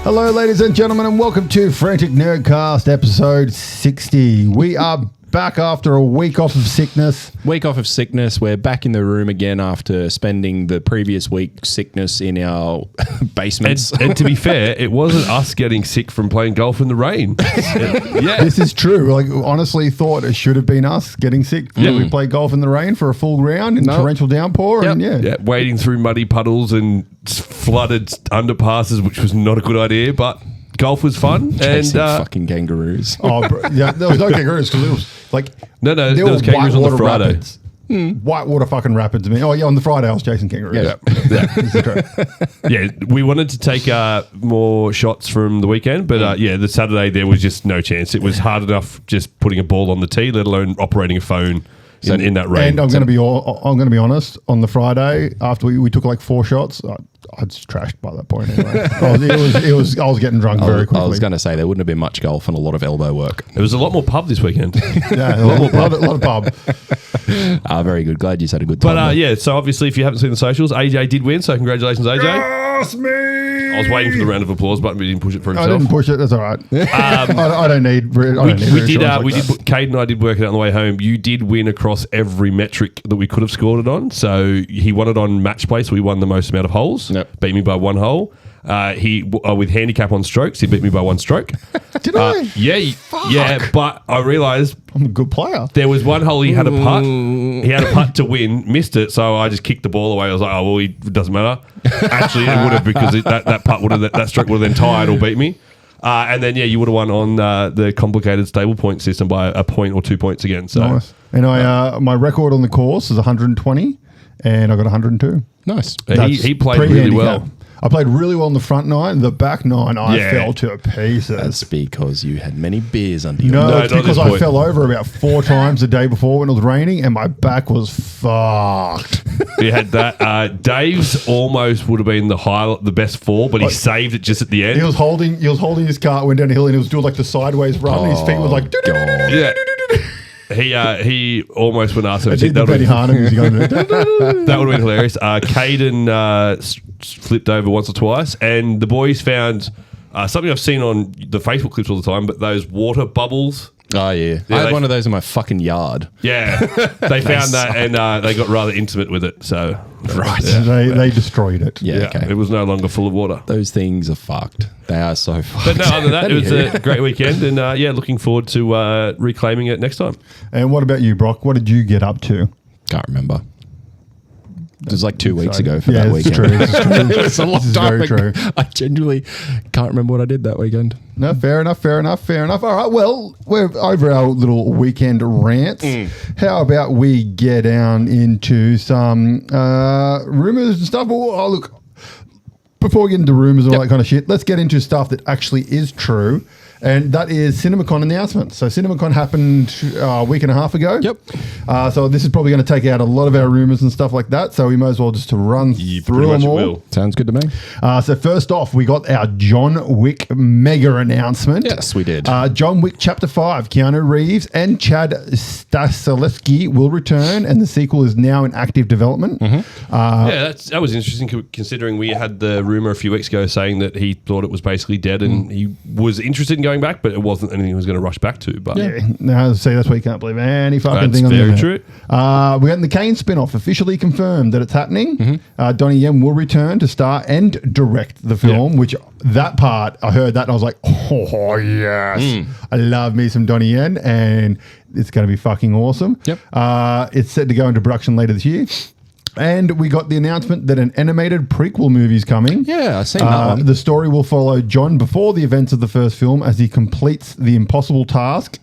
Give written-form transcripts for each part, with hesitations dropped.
Hello, ladies and gentlemen, and welcome to Frantic Nerdcast, episode 60. We are back after a week off of sickness. We're back in the room again after spending the previous week sickness in our basements. And to be fair, it wasn't us getting sick from playing golf in the rain. Yeah, this is true. Like, honestly, thought it should have been us getting sick. Yeah, we played golf in the rain for a full round in torrential downpour, and wading through muddy puddles and flooded underpasses, which was not a good idea, but golf was fun. Chasing fucking kangaroos. Oh, bro, yeah, there was no kangaroos because it was like there was kangaroos on the Friday. Rapids. Whitewater fucking rapids. I mean, on the Friday I was chasing kangaroos. Yeah. This is true. Yeah, we wanted to take more shots from the weekend, but the Saturday there was just no chance. It was hard enough just putting a ball on the tee, let alone operating a phone in that rain. And I'm going to be honest. On the Friday after we took like 4 shots, I was trashed by that point anyway. I was getting drunk very quickly. I was going to say there wouldn't have been much golf and a lot of elbow work. There was a lot more pub this weekend. Yeah, a lot of pub. Very good. Glad you had a good time. But so obviously if you haven't seen the socials, AJ did win, so congratulations, AJ. Yes, me! I was waiting for the round of applause button, but he didn't push it for himself. I didn't push it. That's all right. I don't need. Cade and I did work it out on the way home. You did win across every metric that we could have scored it on. So he won it on match play, so we won the most amount of holes. Yep. Beat me by 1 hole. He with handicap on strokes, he beat me by 1 stroke. Did I? Yeah, Fuck. yeah. But I realised I'm a good player. There was 1 hole he had a putt. He had a putt to win, missed it, so I just kicked the ball away. I was like, oh well, it doesn't matter. Actually, it would have because that putt would have that stroke would have then tied or beat me. And then you would have won on the complicated stable point system by a point or 2 points again. So nice. And my record on the course is 120, and I got 102. Nice. He played really well. I played really well on the front 9. The back 9, I fell to pieces. That's because you had many beers under you. No, it's because I fell over about 4 times the day before when it was raining, and my back was fucked. We had that. Dave's almost would have been the best 4, but he saved it just at the end. He was holding his car, went down the hill, and he was doing like the sideways run. And his feet was like, He almost went after him. That would have been hilarious. Caden flipped over once or twice, and the boys found something I've seen on the Facebook clips all the time, but those water bubbles. Oh, yeah. I had one of those in my fucking yard. Yeah. They found that, and they got rather intimate with it. So right. Yeah. They destroyed it. Yeah, okay. It was no longer full of water. Those things are fucked. They are so fucked. But no, other than that, it was a great weekend, and looking forward to reclaiming it next time. And what about you, Brock? What did you get up to? Can't remember. It was like 2 weeks ago for that weekend. True. It was a long time ago. True. I genuinely can't remember what I did that weekend. No, fair enough. All right, well, we're over our little weekend rants. How about we get down into some rumours and stuff? Oh, look, before we get into rumours and all that kind of shit, let's get into stuff that actually is true. And that is CinemaCon announcements. So CinemaCon happened a week and a half ago. Yep. So this is probably going to take out a lot of our rumours and stuff like that. So we might as well just run through them all. Will. Sounds good to me. So first off, we got our John Wick mega announcement. Yes, we did. John Wick Chapter 5, Keanu Reeves and Chad Stahelski will return, and the sequel is now in active development. That was interesting considering we had the rumour a few weeks ago saying that he thought it was basically dead and he was interested in going back, but it wasn't anything he was going to rush back to. But no, see, that's why you can't believe any fucking thing on the internet. Very true. We got the Kane spin-off officially confirmed that it's happening. Donnie Yen will return to star and direct the film, which that part, I heard that and I was like, oh yes. I love me some Donnie Yen, and it's going to be fucking awesome. Yep. It's set to go into production later this year. And we got the announcement that an animated prequel movie is coming. Yeah, I've seen that one. The story will follow John before the events of the first film as he completes the impossible task,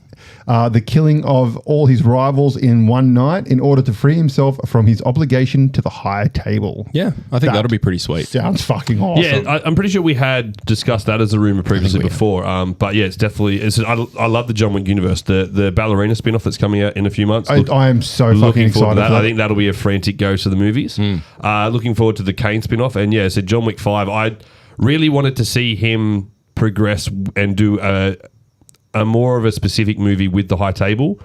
the killing of all his rivals in one night in order to free himself from his obligation to the high table. Yeah, I think that'll be pretty sweet. Sounds fucking awesome. Yeah, I'm pretty sure we had discussed that as a rumor previously before. But yeah, it's definitely. I love the John Wick universe. The ballerina spin-off that's coming out in a few months. I am so fucking excited for that. I think that'll be a frantic go to the movies. Looking forward to the Kane spin-off. And yeah, so John Wick 5, I really wanted to see him progress and do a more of a specific movie with the high table,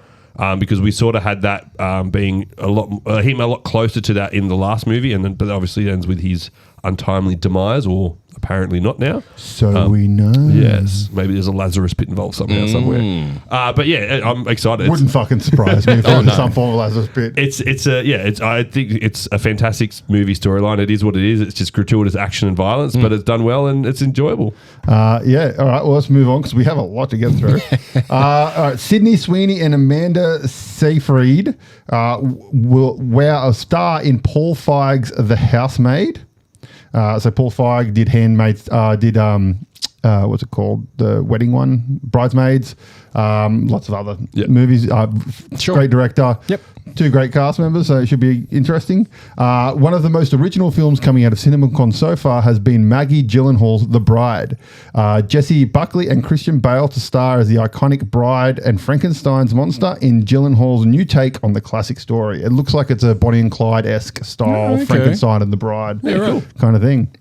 because we sort of had that being him a lot closer to that in the last movie, but obviously it ends with his untimely demise, or apparently not now. So we know. Yes, maybe there's a Lazarus pit involved somehow somewhere. But yeah, I'm excited. Wouldn't fucking surprise me if there was some form of Lazarus pit. I think it's a fantastic movie storyline. It is what it is. It's just gratuitous action and violence, but it's done well and it's enjoyable. Yeah. All right. Well, let's move on because we have a lot to get through. All right. Sydney Sweeney and Amanda Seyfried were a star in Paul Feig's The Housemaid. So Paul Feig did Handmaids, what's it called? The wedding one, Bridesmaids, lots of other movies. Great director. Yep. 2 great cast members, so it should be interesting. One of the most original films coming out of CinemaCon so far has been Maggie Gyllenhaal's The Bride. Jessie Buckley and Christian Bale to star as the iconic bride and Frankenstein's monster in Gyllenhaal's new take on the classic story. It looks like it's a Bonnie and Clyde-esque style Frankenstein and the Bride kind of thing.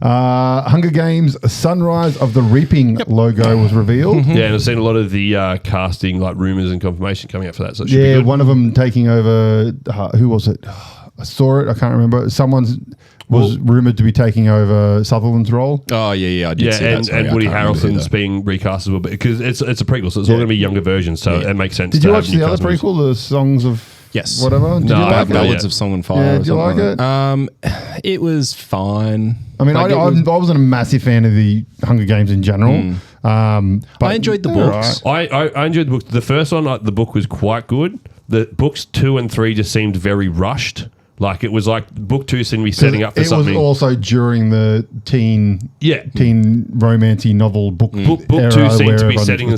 Hunger Games Sunrise of the Reaping logo was revealed. Yeah, and I've seen a lot of the casting, like rumors and confirmation coming out for that. So it should be good. One of them taking over. Who was it? I saw it. I can't remember. Someone was rumored to be taking over Sutherland's role. Oh yeah, I did see that. And Woody Harrelson's being recast as well, because it's a prequel, so it's all going to be younger versions. So it makes sense. Did you watch the other prequel, the Songs of? Yes. Whatever. Did you like Ballads of Song and Fire. Yeah, did you like it? It was fine. I mean, I wasn't a massive fan of the Hunger Games in general. But I enjoyed the books. Right. I enjoyed the books. The first one, the book was quite good. The books 2 and 3 just seemed very rushed. Like it was like book 2 seemed to be setting up for something. It was also during the teen romancy novel book. Book 2 seemed to be setting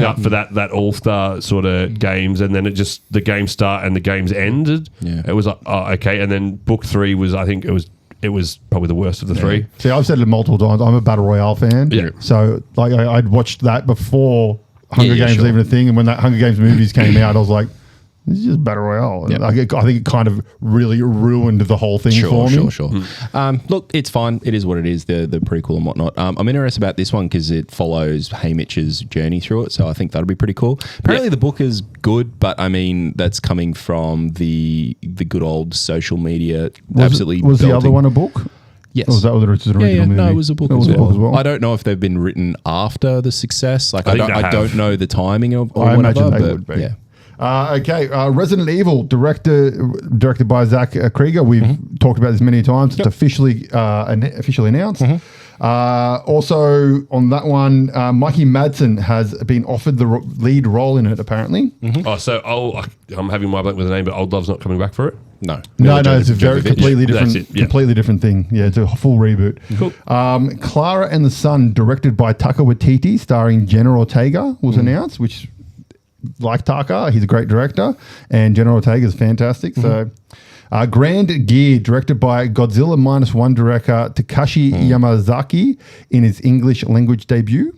up for that all-star sort of games, and then the games start and the games ended. Yeah. It was like, oh, okay. And then book 3 was, I think it was probably the worst of the 3. See, I've said it multiple times. I'm a Battle Royale fan. Yeah. So like I'd watched that before Hunger Games was even a thing, and when that Hunger Games movies came out, I was like, this is just Battle Royale. Yep. I think it kind of really ruined the whole thing for me. Sure. Look, it's fine. It is what it is, the prequel and whatnot. I'm interested about this one because it follows Haymitch's journey through it, so I think that'll be pretty cool. Apparently the book is good, but I mean, that's coming from the good old social media. Was the other one a book? Yes. Or was that the original movie? No, it was a book as well. I don't know if they've been written after the success. Like I don't know the timing of or whatever. Imagine they would be. Yeah. Resident Evil, directed by Zach Krieger. We've talked about this many times. It's officially announced. Also on that one, Mikey Madsen has been offered the lead role in it, apparently. I'm having my blank with the name, but Old Love's not coming back for it? No, it's a completely different thing. Yeah, it's a full reboot. Cool. Clara and the Sun, directed by Taika Waititi, starring Jenna Ortega, was announced, which... Like Taka, he's a great director, and Jenna Ortega is fantastic. So, Grand Gear, directed by Godzilla -1 director Takashi Yamazaki in his English language debut.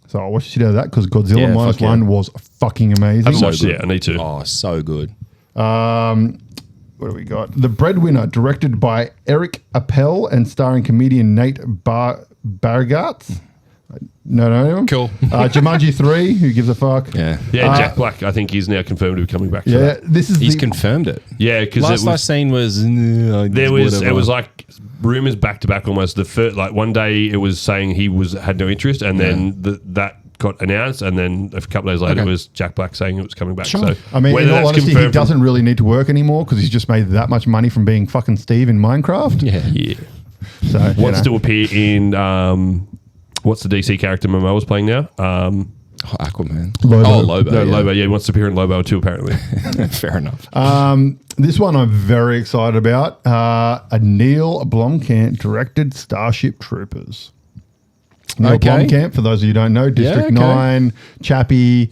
So I watched the shit out of that because Godzilla -1 was fucking amazing. I haven't watched it yet. I need to. Oh, so good. What do we got? The Breadwinner, directed by Eric Appel and starring comedian Nate Bargatze. No. Cool. Jumanji 3, who gives a fuck? Yeah, Jack Black, I think he's now confirmed to be coming back. He's confirmed it. Yeah, because last I seen was it was like rumors back to back almost. The first, like one day it was saying he had no interest, and then that got announced, and then a couple of days later it was Jack Black saying it was coming back. Sure. So I mean, in all honesty, he doesn't really need to work anymore because he's just made that much money from being fucking Steve in Minecraft. Yeah. So wants to appear in. What's the DC character Momoa is playing now? Aquaman. Lobo. Lobo. No, Lobo. Yeah, he wants to appear in Lobo too, apparently. Fair enough. This one I'm very excited about. A Neil Blomkamp directed Starship Troopers. Neil Blomkamp, for those of you who don't know, District 9, Chappie,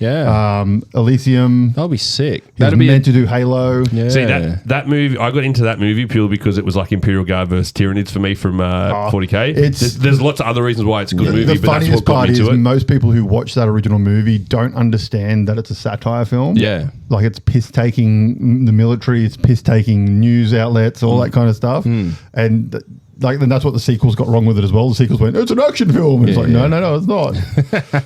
Elysium. That'll be sick. That'll be meant to do Halo. Yeah. See, that movie, I got into that movie purely because it was like Imperial Guard versus Tyranids for me from 40K. There's lots of other reasons why it's a good movie, but that's what got me to it. Most people who watch that original movie don't understand that it's a satire film. Yeah. Like it's piss-taking the military, it's piss-taking news outlets, all that kind of stuff. And like, then that's what the sequels got wrong with it as well. The sequels went, it's an action film. And it's like, no, it's not.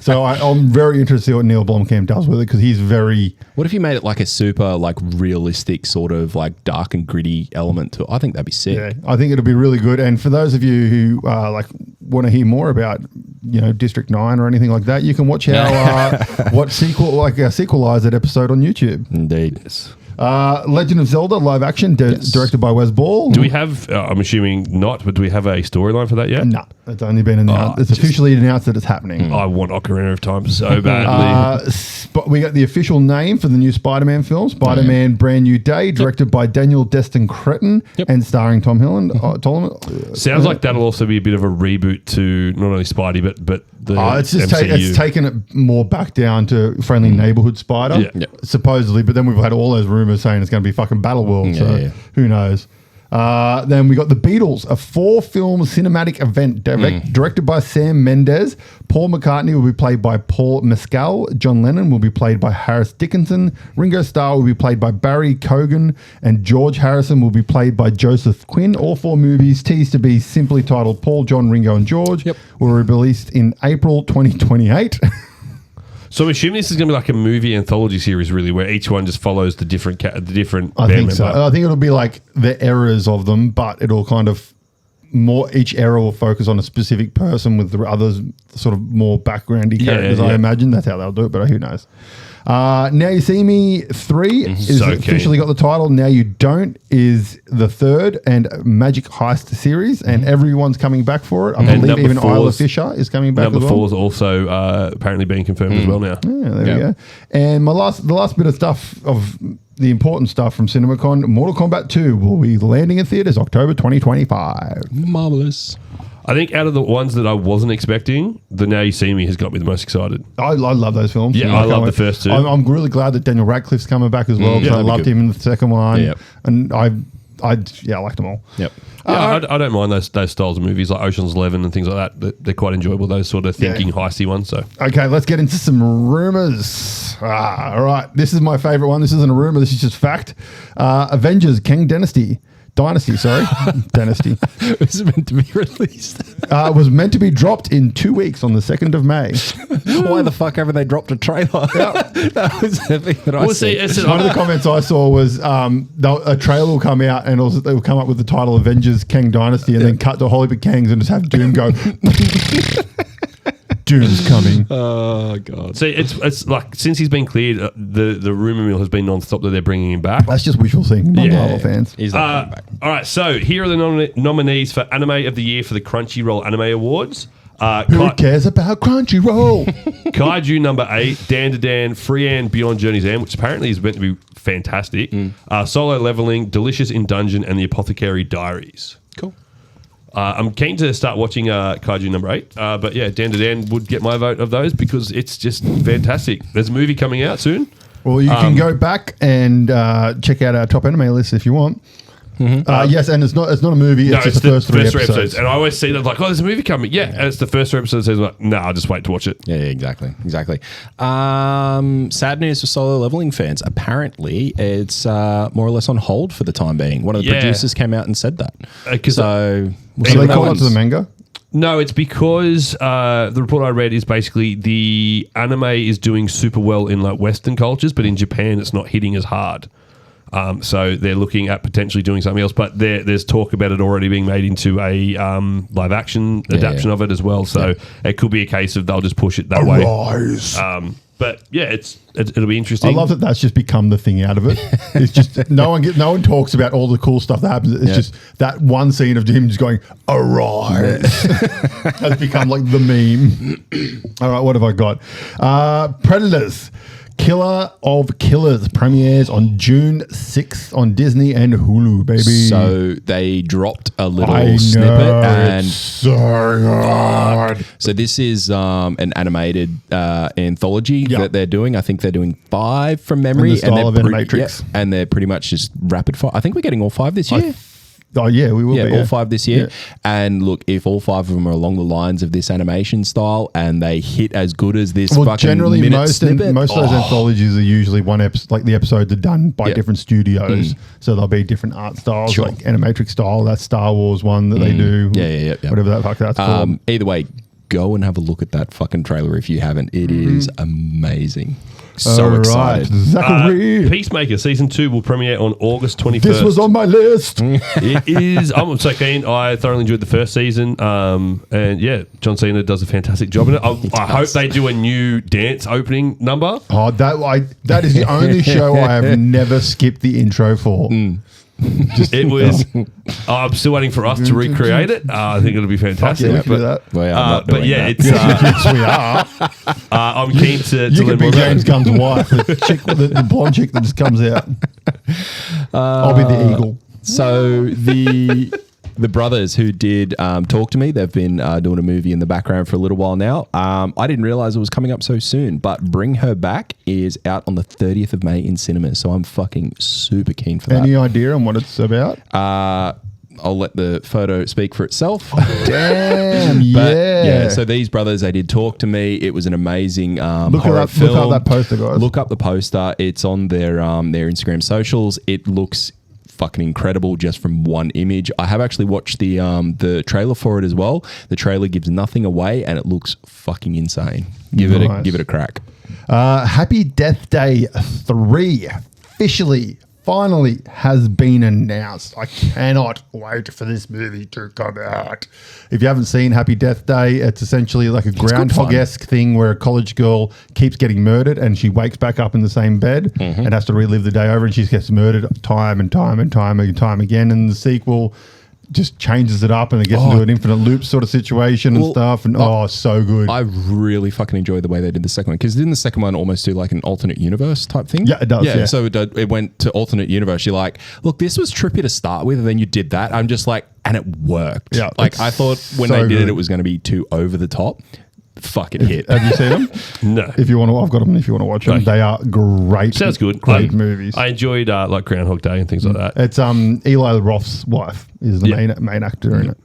So I'm very interested to see what Neil Blomkamp does with it, because he's very... What if you made it like a super like realistic sort of like dark and gritty element to it? I think that'd be sick. Yeah, I think it'll be really good. And for those of you who like want to hear more about, District 9 or anything like that, you can watch our sequelize that episode on YouTube. Indeed. Yes. Legend of Zelda live action, directed by Wes Ball. Do we have, I'm assuming not, but do we have a storyline for that yet? No, it's only been announced. It's officially announced that it's happening. I want Ocarina of Time so badly. We got the official name for the new Spider-Man film, Spider-Man Brand New Day, directed by Daniel Destin Cretton and starring Tom Holland. Sounds like that'll also be a bit of a reboot to not only Spidey, but the it's just MCU. it's taken it more back down to friendly neighborhood Spider, supposedly. But then we've had all those rumors saying it's going to be fucking Battle World. Who knows? Then we got The Beatles, a 4-film cinematic event directed by Sam Mendes. Paul McCartney will be played by Paul Mescal. John Lennon will be played by Harris Dickinson. Ringo Starr will be played by Barry Cogan. And George Harrison will be played by Joseph Quinn. All 4 movies, teased to be simply titled Paul, John, Ringo and George, will be released in April 2028. So I'm assuming this is going to be like a movie anthology series, really, where each one just follows the different I band think so. member. I think it'll be like the eras of them, but it'll kind of each era will focus on a specific person, with the others sort of more backgroundy characters. I imagine that's how they'll do it, but who knows? Now You See Me 3 is officially got the title. Now You Don't is the 3rd and Magic Heist series, and everyone's coming back for it. I believe even Isla Fisher is coming back. Number 4 is also apparently being confirmed as well now. Yeah, there we go. And the last bit of stuff of the important stuff from CinemaCon, Mortal Kombat 2 will be landing in theaters October 2025. Marvelous. I think out of the ones that I wasn't expecting, the Now You See Me has got me the most excited. I love those films. Yeah, I love the first two. I'm really glad that Daniel Radcliffe's coming back as well, because I loved him in the second one. And I liked them all. I don't mind those styles of movies like Ocean's 11 and things like that. They're quite enjoyable, those sort of thinking heisty ones. So okay, let's get into some rumors. All right, this is my favorite one. This isn't a rumor. This is just fact. Avengers Kang Dynasty. Dynasty. It was meant to be released. Was meant to be dropped in 2 weeks on the 2nd of May. Why the fuck haven't they dropped a trailer? That was the thing that I said. One of the comments I saw was a trailer will come out and they will come up with the title Avengers Kang Dynasty, and then cut to Hollywood Kangs and just have Doom go... Doom's coming. Oh god! See, it's like since he's been cleared, the rumor mill has been non-stop that they're bringing him back. That's just wishful thinking by Marvel fans. He's not coming back. All right, so here are the nominees for Anime of the Year for the Crunchyroll Anime Awards. Who cares about Crunchyroll? Kaiju number 8, Dan to Dan, Freean Beyond Journey's End, which apparently is meant to be fantastic. Solo Leveling, Delicious in Dungeon, and The Apothecary Diaries. Cool. I'm keen to start watching Kaiju number 8, but yeah, Dan to Dan would get my vote of those because it's just fantastic. There's a movie coming out soon. Well, you can go back and check out our top anime list if you want. Yes, and it's not a movie. It's just the first three episodes. And I always see that like, oh, there's a movie coming. Yeah, and it's the first 3 episodes. So like, no, I'll just wait to watch it. Yeah, exactly. Sad news for Solo Leveling fans. Apparently, it's more or less on hold for the time being. One of the producers came out and said that. So they call it to the manga? No, it's because the report I read is basically the anime is doing super well in like Western cultures, but in Japan it's not hitting as hard. So they're looking at potentially doing something else, but there's talk about it already being made into a live action adaptation of it as well. So it could be a case of they'll just push it that way. But yeah, it'll be interesting. I love that that's just become the thing out of it. It's just no one talks about all the cool stuff that happens. It's just that one scene of him just going arise has become like the meme. All right, what have I got? Predators. Killer of Killers premieres on June 6th on Disney and Hulu, baby. So they dropped a little snippet. And so good. So this is an animated anthology that they're doing. I think they're doing 5 from memory. In the style of Animatrix. And they're pretty much just rapid fire. I think we're getting all 5 this year. Oh, yeah, we will be. all 5 this year. Yeah. And look, if all 5 of them are along the lines of this animation style and they hit as good as this Well, fucking generally, minute most snippet, of those anthologies are usually one episode. Like the episodes are done by different studios, so there'll be different art styles, Sure. like Animatrix style. That Star Wars one that they do. Yeah. Whatever that fuck that's called. Either way, go and have a look at that fucking trailer if you haven't. It is amazing. So All right, excited. Zachary. Peacemaker season 2 will premiere on August 21st. This was on my list. It is. I'm so keen. I thoroughly enjoyed the first season. And yeah, John Cena does a fantastic job in it. I hope they do a new dance opening number. Oh, that is the only show I have never skipped the intro for. It was. I'm still waiting for us to recreate it. I think it'll be fantastic. Yeah, we can do that. Well, yeah, I'm not But doing yeah, that. it's. Yes, we are. I'm keen to You learn can more be about James it. Gunn's wife, the blonde chick that just comes out. I'll be the eagle. So the brothers who did Talk to Me, they've been doing a movie in the background for a little while now. I didn't realize it was coming up so soon, but Bring Her Back is out on the 30th of May in cinemas. So I'm fucking super keen for that. Any idea on what it's about? I'll let the photo speak for itself. Damn, But yeah. so these brothers, they did Talk to Me. It was an amazing Look horror at film. that poster, guys. Look up the poster. It's on their Instagram socials. It looks fucking incredible just from one image. I have actually watched the trailer for it as well. The trailer gives nothing away and it looks fucking insane. Give it a crack. Happy Death Day 3 finally has been announced. I cannot wait for this movie to come out. If you haven't seen Happy Death Day, it's essentially like a Groundhog-esque thing where a college girl keeps getting murdered and she wakes back up in the same bed and has to relive the day over, and she gets murdered time and time again. And the sequel just changes it up and it gets into an infinite loop sort of situation and stuff. And so good. I really fucking enjoyed the way they did the second one, because didn't the second one almost do like an alternate universe type thing? Yeah, it does, yeah. So it went to alternate universe. You're like, look, this was trippy to start with, and then you did that. I'm just like, and it worked. Yeah, like I thought when so they did good. it was going to be too over the top. Fucking hit. Have you seen them? No. If you want to, I've got them. If you want to watch them, Okay. they are great. Sounds good. Great movies. I enjoyed like Groundhog Day and things like that. It's Eli Roth's wife is the main actor in it.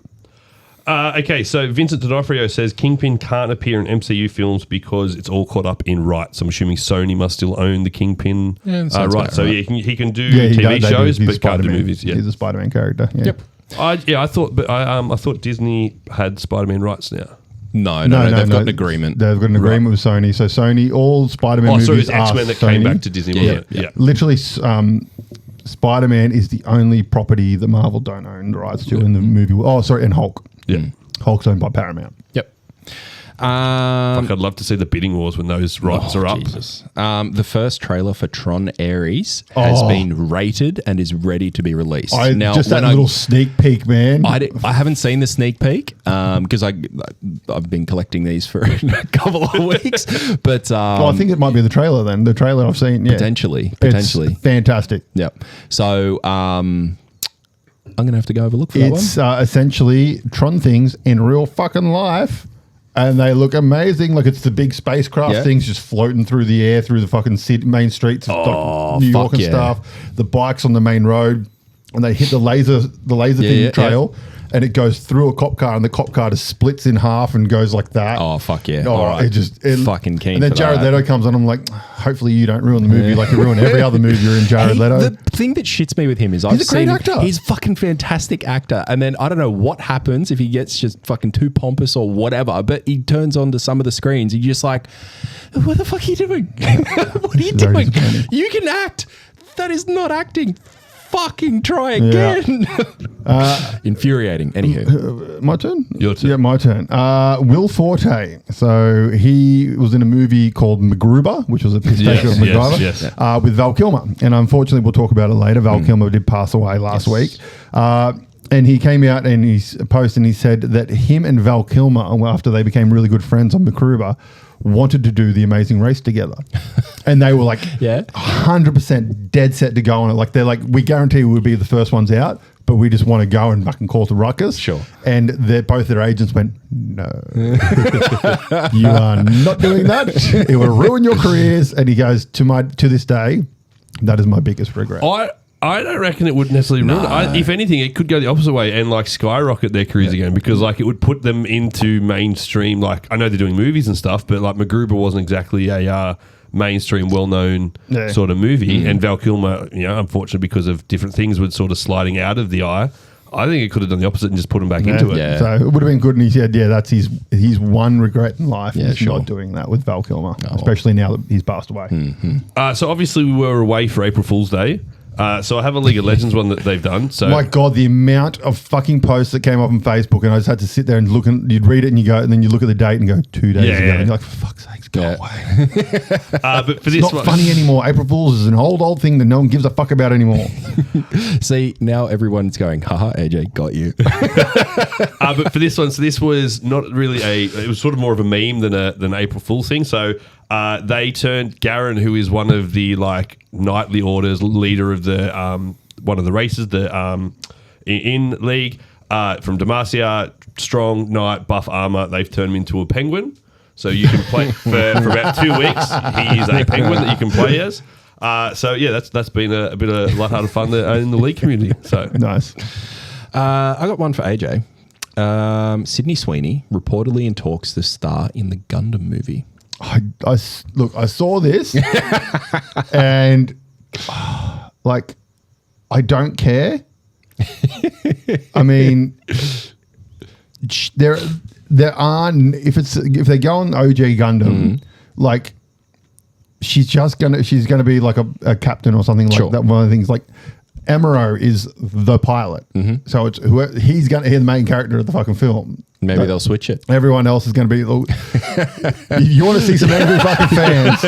Okay, so Vincent D'Onofrio says Kingpin can't appear in MCU films because it's all caught up in rights. I'm assuming Sony must still own the Kingpin sounds rights. about So right. yeah, he can do They TV do. shows, He's but can't do Spider-Man. movies. Yeah. He's a Spider-Man character. Yeah. Yep. I thought Disney had Spider-Man rights now. No, they've got an agreement. They've got an agreement with Sony. So Sony, all Spider-Man movies So it's are X-Men that Sony. came back to Disney. wasn't it? Yeah. Literally, Spider-Man is the only property that Marvel don't own the rights to in the movie. Oh, sorry, and Hulk. Yeah. Hulk's owned by Paramount. Yep. Fuck, I'd love to see the bidding wars when those rights are up. Jesus. The first trailer for Tron Ares has been rated and is ready to be released. Just that little sneak peek, man. I haven't seen the sneak peek because I've been collecting these for a couple of weeks, but I think it might be the trailer then. The trailer I've seen, yeah. potentially. It's fantastic. Yep. So I'm gonna have to go have a look for that one. It's essentially Tron things in real fucking life. And they look amazing. Like it's the big spacecraft things just floating through the air, through the fucking main streets of like New York and stuff. The bikes on the main road, and they hit the laser thing trail, and it goes through a cop car, and the cop car just splits in half and goes like that. Oh fuck yeah! Oh, All right. it fucking keen. And then for Jared that. Leto comes on. I'm like, hopefully you don't ruin the movie like you ruin every other movie you're in, Jared Leto. The thing that shits me with him is He's a great actor. He's a fucking fantastic actor, and then I don't know what happens if he gets just fucking too pompous or whatever. But he turns on to some of the screens. You're just like, what the fuck are you doing? What are you Very doing? disappointing. You can act. That is not acting. Fucking try again. Infuriating. Anywho, My turn? Your turn. Yeah, my turn. Will Forte. So he was in a movie called MacGruber, which was a piss take of MacGruber, yes. with Val Kilmer. And unfortunately, we'll talk about it later. Val Kilmer did pass away last week. And he came out and he posted and he said that him and Val Kilmer, after they became really good friends on MacGruber, wanted to do The Amazing Race together. And they were like 100% dead set to go on it. Like they're like, we guarantee we'll be the first ones out, but we just want to go and fucking cause a ruckus. Sure. And both their agents went, no, you are not doing that. It will ruin your careers. And he goes, to this day, that is my biggest regret. I don't reckon it would necessarily ruin it. If anything, it could go the opposite way and like skyrocket their careers again, because like it would put them into mainstream. Like I know they're doing movies and stuff, but like MacGruber wasn't exactly a mainstream, well-known sort of movie, and Val Kilmer, unfortunately because of different things, was sort of sliding out of the eye. I think it could have done the opposite and just put him back into it. Yeah. So it would have been good, and he said, that's his one regret in life is not doing that with Val Kilmer, especially now that he's passed away. So obviously we were away for April Fool's Day. So I have a League of Legends one that they've done. So my God, the amount of fucking posts that came up on Facebook, and I just had to sit there and look, and you'd read it and you go, and then you look at the date and go 2 days ago, and you're like, for fuck's sake, go away. But for it's not funny anymore. April Fool's is an old thing that no one gives a fuck about anymore. See, now everyone's going, haha, AJ, got you. But for this one, so this was not really it was sort of more of a meme than an April Fool's thing. So they turned Garen, who is one of the like knightly orders, leader of the one of the races, in League, from Demacia, strong knight, buff armor. They've turned him into a penguin, so you can play for about 2 weeks. He is a penguin that you can play as. So yeah, that's been a bit of lighthearted fun there in the League community. So nice. I got one for AJ. Sydney Sweeney reportedly in talks to star in the Gundam movie. I saw this and like, I don't care. I mean, there aren't, if they go on OG Gundam, like she's gonna be like a captain or something like that. One of the things, like Amuro is the pilot, so it's he's the main character of the fucking film. Maybe they'll switch it. Everyone else is going to be. You want to see some angry fucking fans?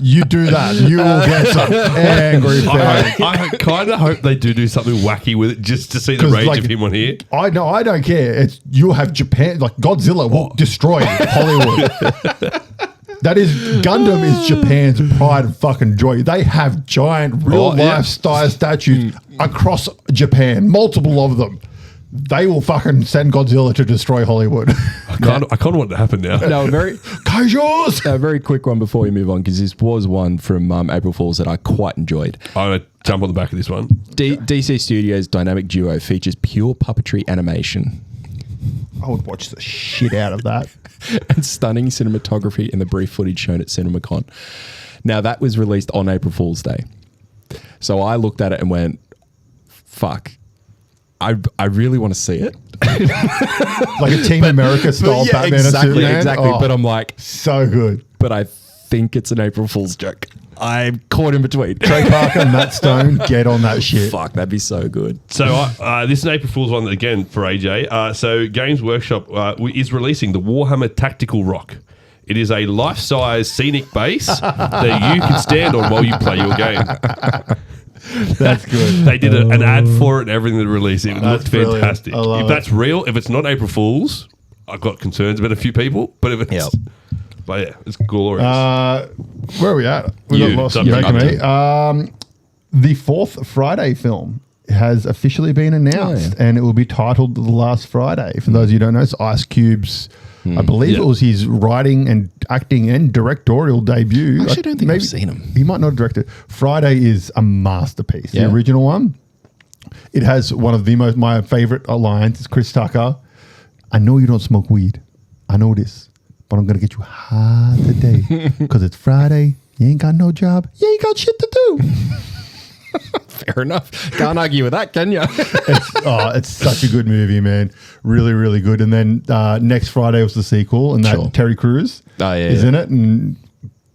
You do that. You will get some angry fans. I kind of hope they do something wacky with it just to see the rage of him on here. I don't care. You'll have Japan, like Godzilla will destroy Hollywood. That is, Gundam is Japan's pride and fucking joy. They have giant real life style statues across Japan, multiple of them. They will fucking send Godzilla to destroy Hollywood. I kind of want it to happen now. No, Kaijus! A very quick one before we move on, because this was one from April Fool's that I quite enjoyed. I'm going to jump on the back of this one. DC Studios' dynamic duo features pure puppetry animation. I would watch the shit out of that. And stunning cinematography in the brief footage shown at CinemaCon. Now, that was released on April Fool's Day. So I looked at it and went, fuck. I really want to see it. Like a Team America style Batman and Superman. Exactly. But I'm like, so good. But I think it's an April Fool's joke. I'm caught in between. Trey Parker and Matt Stone, get on that shit. Fuck, that'd be so good. So this is an April Fool's one again for AJ. So Games Workshop is releasing the Warhammer Tactical Rock. It is a life-size scenic base that you can stand on while you play your game. That's good. They did an ad for it and everything that released. It looked fantastic. If that's real, if it's not April Fool's, I've got concerns about a few people. But if it's, but yeah, it's glorious. Where are we at? We got lost. The fourth Friday film has officially been announced, and it will be titled The Last Friday. For those of you who don't know, it's Ice Cube's. I believe it was his writing and acting and directorial debut. I actually don't think I've seen him. He might not have directed. Friday is a masterpiece. The original one. It has one of my favorite lines. It's Chris Tucker. I know you don't smoke weed. I know this. But I'm going to get you high today because it's Friday. You ain't got no job. You ain't got shit to do. Fair enough. Can't argue with that, can you? It's such a good movie, man. Really, really good. And then next Friday was the sequel, and that Terry Crews is in it, and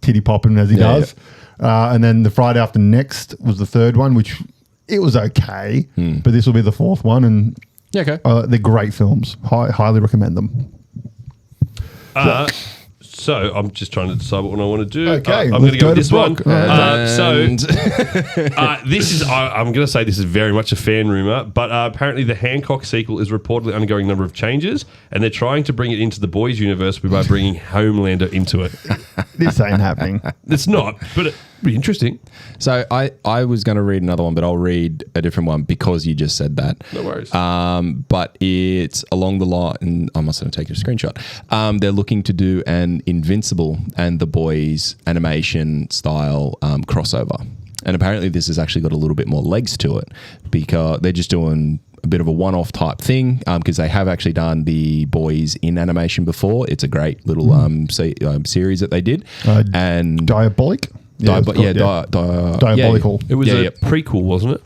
titty popping as he does. Yeah. And then the Friday after next was the third one, which it was okay, but this will be the fourth one, and they're great films. Highly recommend them. So I'm just trying to decide what one I want to do. Okay, I'm going to go with this one. And This is, I'm going to say this is very much a fan rumor, but apparently the Hancock sequel is reportedly undergoing a number of changes, and they're trying to bring it into the boys' universe by bringing Homelander into it. This ain't happening. It's not, but it'd be interesting. So I was going to read another one, but I'll read a different one because you just said that. No worries. But it's along the line, and I must have taken a screenshot. They're looking to do an Invincible and the Boys animation style crossover. And apparently this has actually got a little bit more legs to it because they're just doing a bit of a one-off type thing because they have actually done the boys in animation before. It's a great little series that they did. And Diabolic? Diabolical. It was a prequel, wasn't it?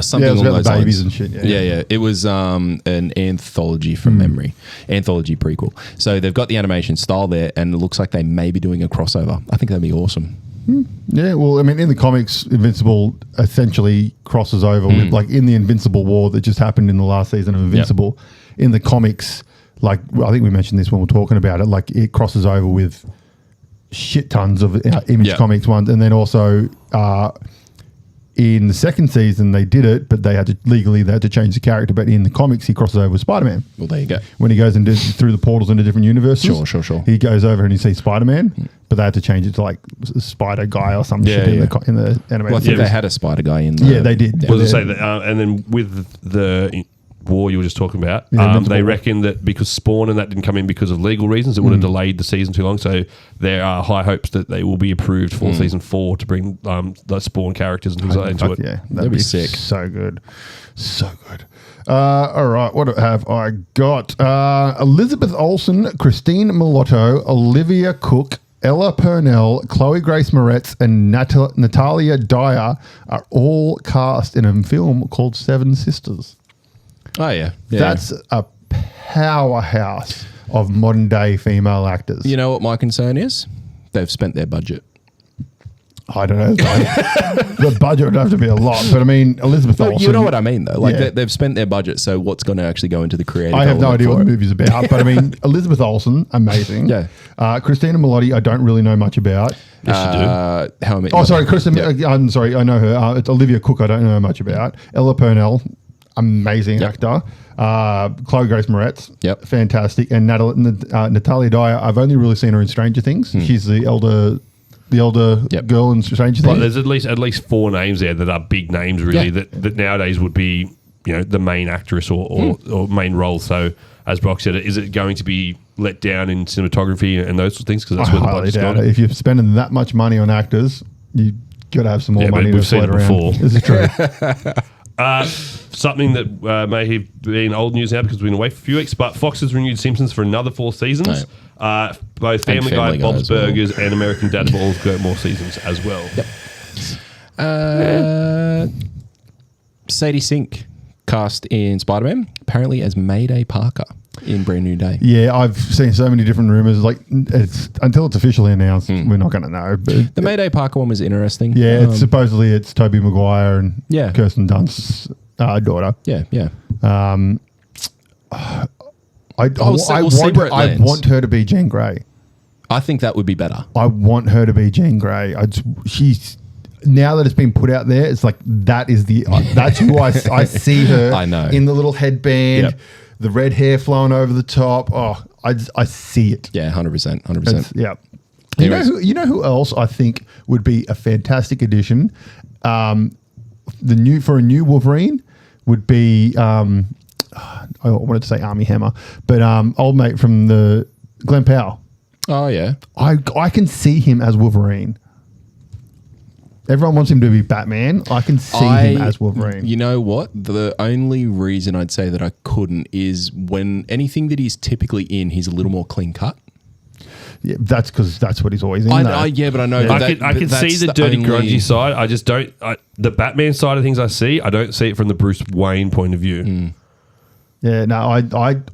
Something it was along about those the babies lines. and shit. Yeah. It was an anthology from memory, anthology prequel. So they've got the animation style there, and it looks like they may be doing a crossover. I think that'd be awesome. Yeah, well, I mean, in the comics, Invincible essentially crosses over with, like, in the Invincible War that just happened in the last season of Invincible. In the comics, like, I think we mentioned this when we were talking about it, like, it crosses over with shit tons of Image Comics ones, and then also in the second season they did it, but they had to change the character. But in the comics, he crosses over with Spider-Man. Well, there you go. When he goes through the portals into different universes, Sure. he goes over and he sees Spider-Man, but they had to change it to like Spider Guy or some shit in the animated. Well, I think they had a Spider Guy in. They did. Was to say that, and then with the war you were just talking about, they reckon that because Spawn and that didn't come in because of legal reasons, it would have delayed the season too long. So there are high hopes that they will be approved for season 4 to bring the Spawn characters and things like that into it. Yeah, that'd be sick. So good. All right, what have I got? Elizabeth Olsen, Christine Milotto, Olivia Cook, Ella Purnell, Chloe Grace Moretz, and Natalia Dyer are all cast in a film called Seven Sisters. Oh, yeah. That's a powerhouse of modern day female actors. You know what my concern is? They've spent their budget. I don't know. The budget would have to be a lot. But I mean, Elizabeth Olsen. You know what I mean, though. Like, they've spent their budget, so what's going to actually go into the creative? I have no idea what the movie's about. But I mean, Elizabeth Olsen, amazing. Yeah. Christina Milioti, I don't really know much about. Yes, you do. How I Met Oh, sorry, Kristen. I'm sorry, I know her. It's Olivia Cook. I don't know much about. Ella Purnell, amazing actor. Chloe Grace Moretz, fantastic. And Natalia Dyer, I've only really seen her in Stranger Things. She's the elder girl in Stranger Things. There's at least 4 names there that are big names, really, that nowadays would be, the main actress or main role. So, as Brock said, is it going to be let down in cinematography and those sorts of things? Because that's where the budget's gone. If you're spending that much money on actors, you got to have some more money to float around. Before. This is true. Something that may have been old news now because we've been away for a few weeks, but Fox has renewed Simpsons for another 4 seasons. Both Family Guy, Bob's Burgers, and American Dad will all get more seasons as well. Sadie Sink cast in Spider-Man, apparently as Mayday Parker in Brand New Day. Yeah, I've seen so many different rumors. Like, until it's officially announced, we're not going to know. But the Mayday Parker one was interesting. Yeah, supposedly it's Tobey Maguire and Kirsten Dunst's daughter. Yeah. I want her to be Jean Grey. I think that would be better. I want her to be Jean Grey. She's now that it's been put out there, it's like that's who I see her. I know, in the little headband, the red hair flowing over the top. Oh, I see it. Yeah, 100%. Yeah. You know who else I think would be a fantastic addition? For a new Wolverine would be I wanted to say Armie Hammer, but old mate from the Glenn Powell. Oh yeah, I can see him as Wolverine. Everyone wants him to be Batman. I can see him as Wolverine. You know what? The only reason I'd say that I couldn't is when anything that he's typically in, he's a little more clean cut. Yeah, that's because that's what he's always in. But I know. Yeah. I can see the dirty, grungy side. I just don't. The Batman side of things I don't see it from the Bruce Wayne point of view. Yeah, no,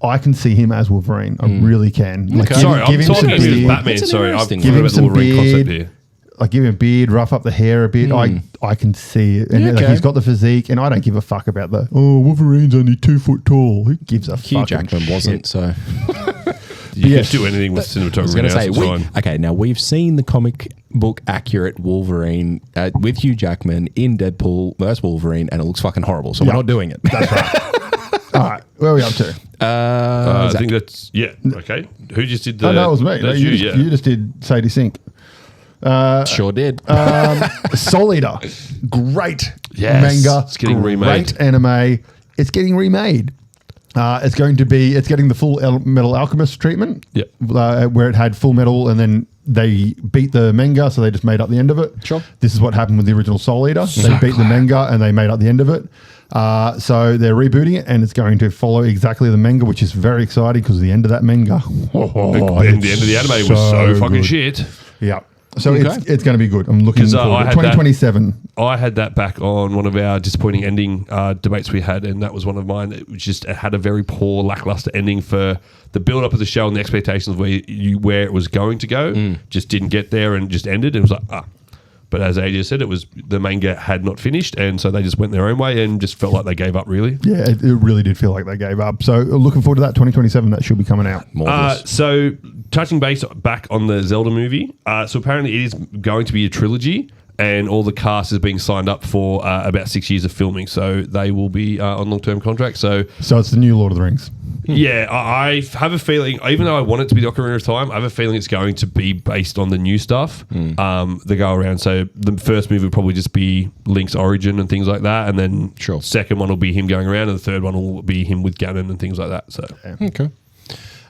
I can see him as Wolverine. I really can. Like, sorry, I'm talking as Batman. Sorry, I've give him some beard. Like, give him a beard, rough up the hair a bit. I can see it. And like, he's got the physique, and I don't give a fuck about Wolverine's only 2 foot tall. Who gives a fuck? Hugh Jackman wasn't, so... You can do anything with cinematography. Okay, now we've seen the comic book accurate Wolverine with Hugh Jackman in Deadpool vs. Wolverine, and it looks fucking horrible, so we're not doing it. That's right. All right, where are we up to? I think that's... Yeah, okay. Who just did the... Oh, no, it was me. That's you just did Sadie Sink. Sure did. Soul Eater. Great manga. It's getting remade. Great anime. It's getting remade. It's getting the Full Metal Alchemist treatment. Yep. Where it had Full Metal and then they beat the manga, so they just made up the end of it. Sure. This is what happened with the original Soul Eater. They beat the manga and they made up the end of it. So they're rebooting it, and it's going to follow exactly the manga, which is very exciting because the end of that manga, and the end of the anime was so fucking good. shit. Yeah. So it's going to be good. I'm looking forward to 2027. I had that back on one of our disappointing ending debates we had, and that was one of mine. It had a very poor, lackluster ending for the build up of the show and the expectations of where it was going to go. Just didn't get there and just ended. It was like, But as AJ said, it was the manga had not finished, and so they just went their own way and just felt like they gave up, really. Yeah, it really did feel like they gave up. So looking forward to that 2027. That should be coming out. So touching base back on the Zelda movie, so apparently it is going to be a trilogy, and all the cast is being signed up for about 6 years of filming, so they will be on long-term contracts. So it's the new Lord of the Rings. Yeah, I have a feeling, even though I want it to be the Ocarina of Time, I have a feeling it's going to be based on the new stuff that go around. So the first movie will probably just be Link's origin and things like that, and then second one will be him going around, and the third one will be him with Ganon and things like that. So okay.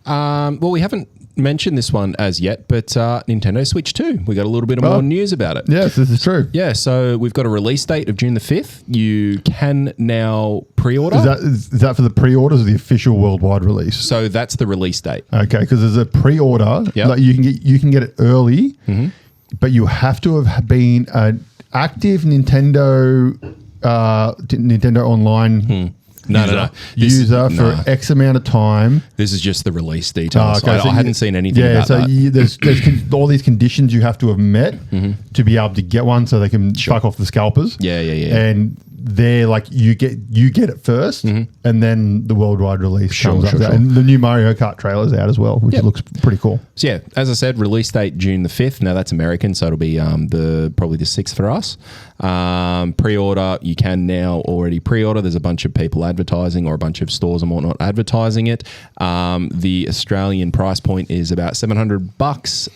Well, we haven't mentioned this one as yet, but Nintendo Switch 2. We got a little bit of more news about it. Yes, this is true. Yeah, so we've got a release date of June the 5th. You can now pre-order. Is that for the pre-orders or the official worldwide release? So that's the release date. Okay, because there's a pre-order. Yep. Like you can get it early, but you have to have been an active Nintendo Online user for X amount of time. This is just the release details. Okay, I hadn't seen anything about that. There's all these conditions you have to have met to be able to get one, so they can fuck off the scalpers. Yeah. And they're like, you get it first, and then the worldwide release comes up. And the new Mario Kart trailer's out as well, which looks pretty cool. So yeah, as I said, release date June the 5th. Now that's American, so it'll be probably the 6th for us. Pre-order, you can now already pre-order. There's a bunch of people advertising, or a bunch of stores and whatnot advertising it. The Australian price point is about $700,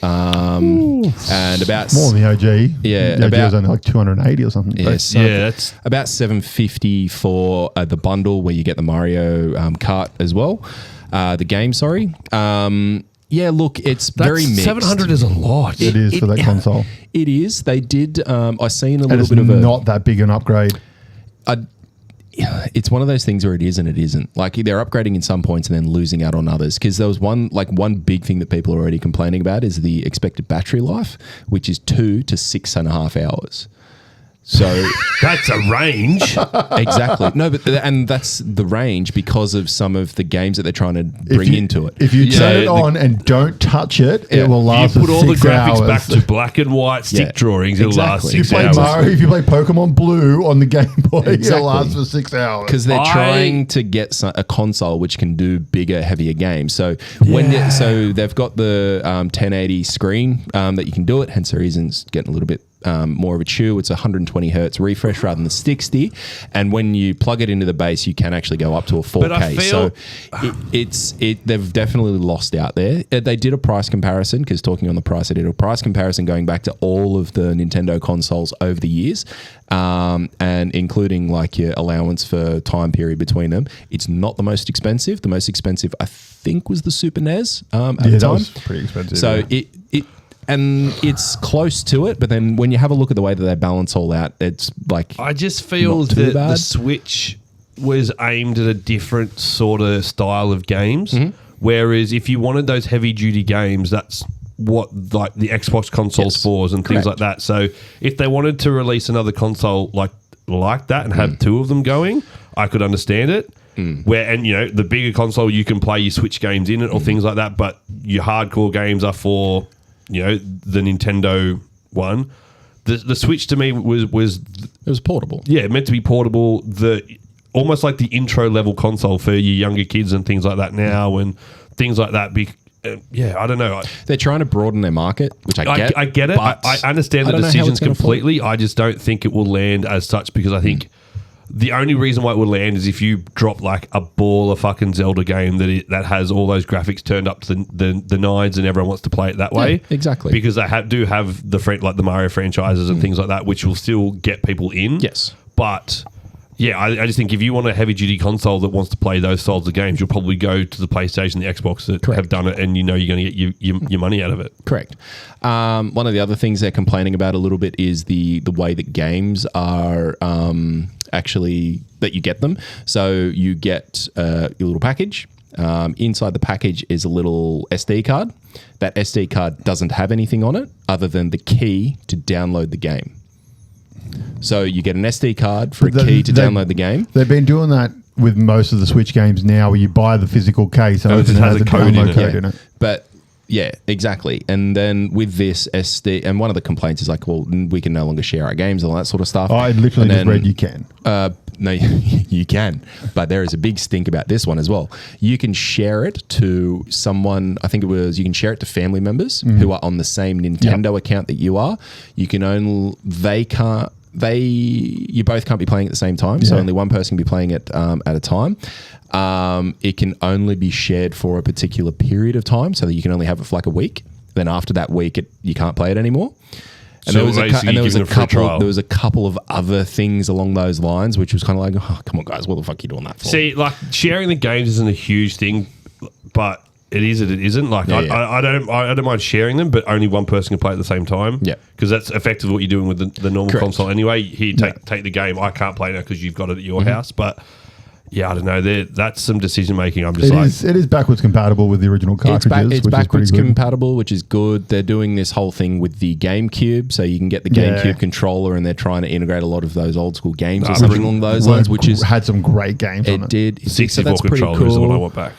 and about more than the OG. Yeah, the OG was only like 280 or something. Yes, that's about $750 for the bundle where you get the Mario Kart as well. The game, sorry. Yeah, look, it's very mixed. 700 is a lot. It is for that console. It is. They did. I seen a and little it's bit of not that big an upgrade. It's one of those things where it is and it isn't. Like, they're upgrading in some points and then losing out on others. Because there was one big thing that people are already complaining about is the expected battery life, which is 2 to 6.5 hours. So that's a range. Exactly. No, but and that's the range because of some of the games that they're trying to bring into it. If you turn it on and don't touch it, it will last for 6 hours. You put all the graphics back to black and white stick drawings, it'll last 6 hours. If you play Pokémon Blue on the Game Boy, it'll last for 6 hours. Because they're trying to get a console which can do bigger, heavier games. So so they've got the 1080 screen that you can do it. Hence the reasons getting a little bit more of a chew. It's 120 hertz refresh rather than 60, and when you plug it into the base, you can actually go up to a 4K. But I feel they've definitely lost out there. They did a price comparison, because talking on the price, they did a price comparison going back to all of the Nintendo consoles over the years, and including like your allowance for time period between them. It's not the most expensive. The most expensive, I think, was the Super NES at the time. That was pretty expensive. So and it's close to it, but then when you have a look at the way that they balance all out, it's like, I just feel that the Switch was aimed at a different sort of style of games. Whereas if you wanted those heavy duty games, that's what like the Xbox consoles for and things like that. So if they wanted to release another console like that and have two of them going, I could understand it. The bigger console, you can play your Switch games in it or things like that, but your hardcore games are for the Nintendo one. The Switch to me was it was portable. Yeah, meant to be portable. Almost like the intro level console for your younger kids and things like that now, and things like that. I don't know. They're trying to broaden their market, which I get. I get it. I understand the decisions completely. I just don't think it will land as such, because I think the only reason why it would land is if you drop like a ball of fucking Zelda game that has all those graphics turned up to the nines, and everyone wants to play it that way. Exactly. Because they do have the Mario franchises and things like that, which will still get people in. Yes. But Yeah, I just think if you want a heavy-duty console that wants to play those styles of games, you'll probably go to the PlayStation, the Xbox that have done it, and you know you're going to get your money out of it. Correct. One of the other things they're complaining about a little bit is the way that games are actually that you get them. So you get your little package. Inside the package is a little SD card. That SD card doesn't have anything on it other than the key to download the game. So you get an SD card for a key to download the game. They've been doing that with most of the Switch games now, where you buy the physical case and it has a code in it. But yeah, exactly. And then with this SD, and one of the complaints is like, well, we can no longer share our games and all that sort of stuff. I literally just read you can. No, you can. But there is a big stink about this one as well. You can share it to someone, I think it was, you can share it to family members who are on the same Nintendo account that you are. You can only, you both can't be playing at the same time. So only one person can be playing it at a time. It can only be shared for a particular period of time, so that you can only have it for like a week. Then after that week, you can't play it anymore. And So there was a couple of other things along those lines, which was kind of like, oh, come on, guys, what the fuck are you doing that for? See, like sharing the games isn't a huge thing, but it is and it isn't. Like I don't mind sharing them, but only one person can play at the same time. Yeah, because that's effectively what you're doing with the normal console anyway. Here, take the game. I can't play now because you've got it at your house, but. Yeah, I don't know. That's some decision making. I'm just it is backwards compatible with the original cartridges. It's backwards compatible, which is good. They're doing this whole thing with the GameCube, so you can get the GameCube controller, and they're trying to integrate a lot of those old school games or something along those lines. Which had some great games. It did. 64 so controller cool. is the one I want back.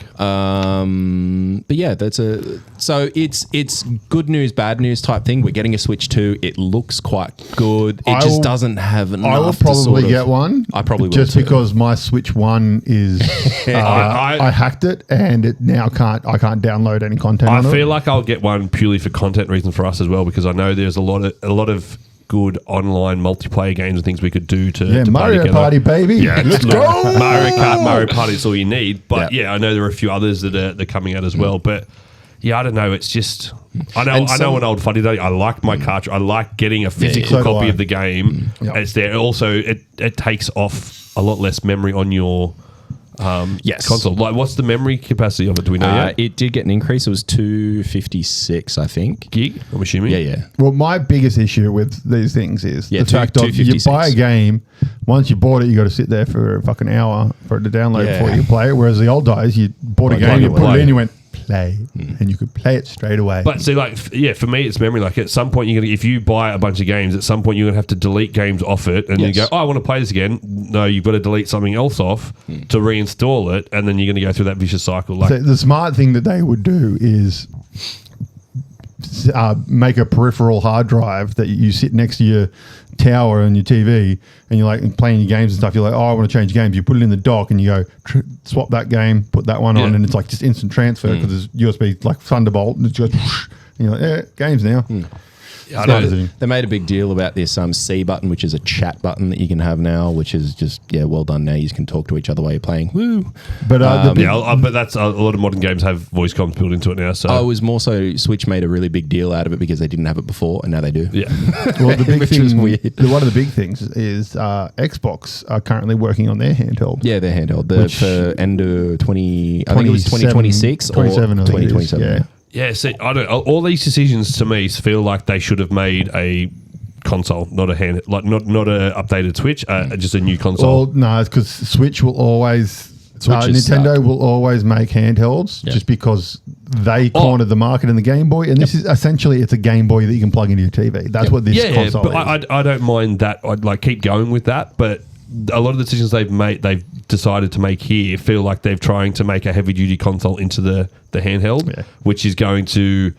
But yeah, it's good news, bad news type thing. We're getting a Switch 2. It looks quite good. It just doesn't have enough. I will probably get one. I probably will just because my Switch 1 is I hacked it and it now I can't download any content. I feel like I'll get one purely for content reasons for us as well, because I know there's a lot of good online multiplayer games and things we could do to Mario Party, baby. Yeah, let's go. Mario Party is all you need. But yeah, I know there are a few others that are coming out as well. But yeah, I don't know. It's just I know an old fuddy duddy. I like my cartridge. I like getting a physical copy of the game. It's there. Also, it takes off a lot less memory on your console. Like, what's the memory capacity of it? Do we know yet? It did get an increase. It was 256, I think. Gig, I'm assuming. Yeah. Well, my biggest issue with these things is the fact that you 256. buy a game, once you bought it, you got to sit there for a fucking hour for it to download before you play it. Whereas the old days, you bought a game, you put it in, you went play, and you could play it straight away. But see, like, for me, it's memory. Like, at some point, if you buy a bunch of games, at some point you're gonna have to delete games off it, and then you go, I want to play this again. No, you've got to delete something else off to reinstall it, and then you're gonna go through that vicious cycle. Like, so the smart thing that they would do is make a peripheral hard drive that you sit next to your tower and your TV, and you're like playing your games and stuff. You're like, I want to change games. You put it in the dock and you go swap that game, put that one on, and it's like just instant transfer because there's USB like Thunderbolt, and it goes whoosh, and you're like, games now. They made a big deal about this C button, which is a chat button that you can have now, which is just well done. Now you can talk to each other while you're playing. Woo! But but that's a lot of modern games have voice comms built into it now. So it was more so Switch made a really big deal out of it because they didn't have it before, and now they do. Yeah. Well, the big thing, one of the big things is Xbox are currently working on their handheld. Yeah, their handheld. For end of 20, I think it was 2026 or 2027. Yeah. Yeah, see, I don't. All these decisions to me feel like they should have made a console, not a hand, like not a updated Switch, just a new console. Well, no, it's because Switch will always. Nintendo will always make handhelds just because they cornered the market in the Game Boy, and this is essentially it's a Game Boy that you can plug into your TV. That's what this console is. I don't mind that. I'd like keep going with that, but a lot of the decisions they've decided to make here feel like they're trying to make a heavy duty console into the handheld, which is going to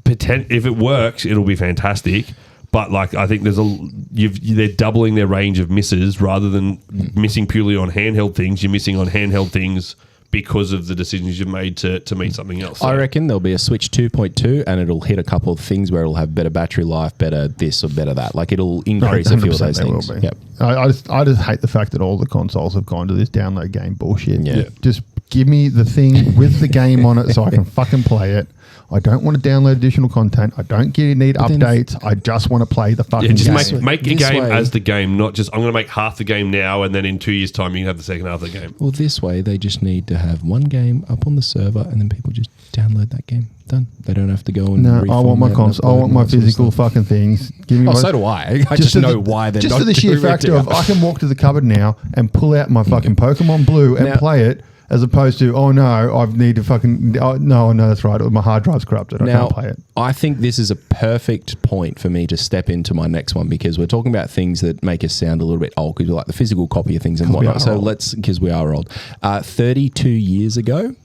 if it works, it'll be fantastic. But like, I think they're doubling their range of misses rather than missing purely on handheld things. You're missing on handheld things because of the decisions you've made to meet something else. So. I reckon there'll be a Switch 2.2 and it'll hit a couple of things where it'll have better battery life, better this or better that. Like it'll increase a few of those things. Yep. I just hate the fact that all the consoles have gone to this download game bullshit. Yeah. Just give me the thing with the game on it so I can fucking play it. I don't want to download additional content. I don't need updates. I just want to play the fucking game. Make a game as the game, not just I'm going to make half the game now and then in 2 years' time you can have the second half of the game. Well, this way they just need to have one game up on the server and then people just download that game. Done. They don't have to go and I want my console. I want my physical fucking things. Give me so do I. I just know why they're just not for the sheer factor of I can walk to the cupboard now and pull out my fucking Pokemon Blue and play it. As opposed to, I need to fucking... no, that's right. My hard drive's corrupted. I can't play it. I think this is a perfect point for me to step into my next one because we're talking about things that make us sound a little bit old because we like the physical copy of things and whatnot. So because we are old. 32 years ago,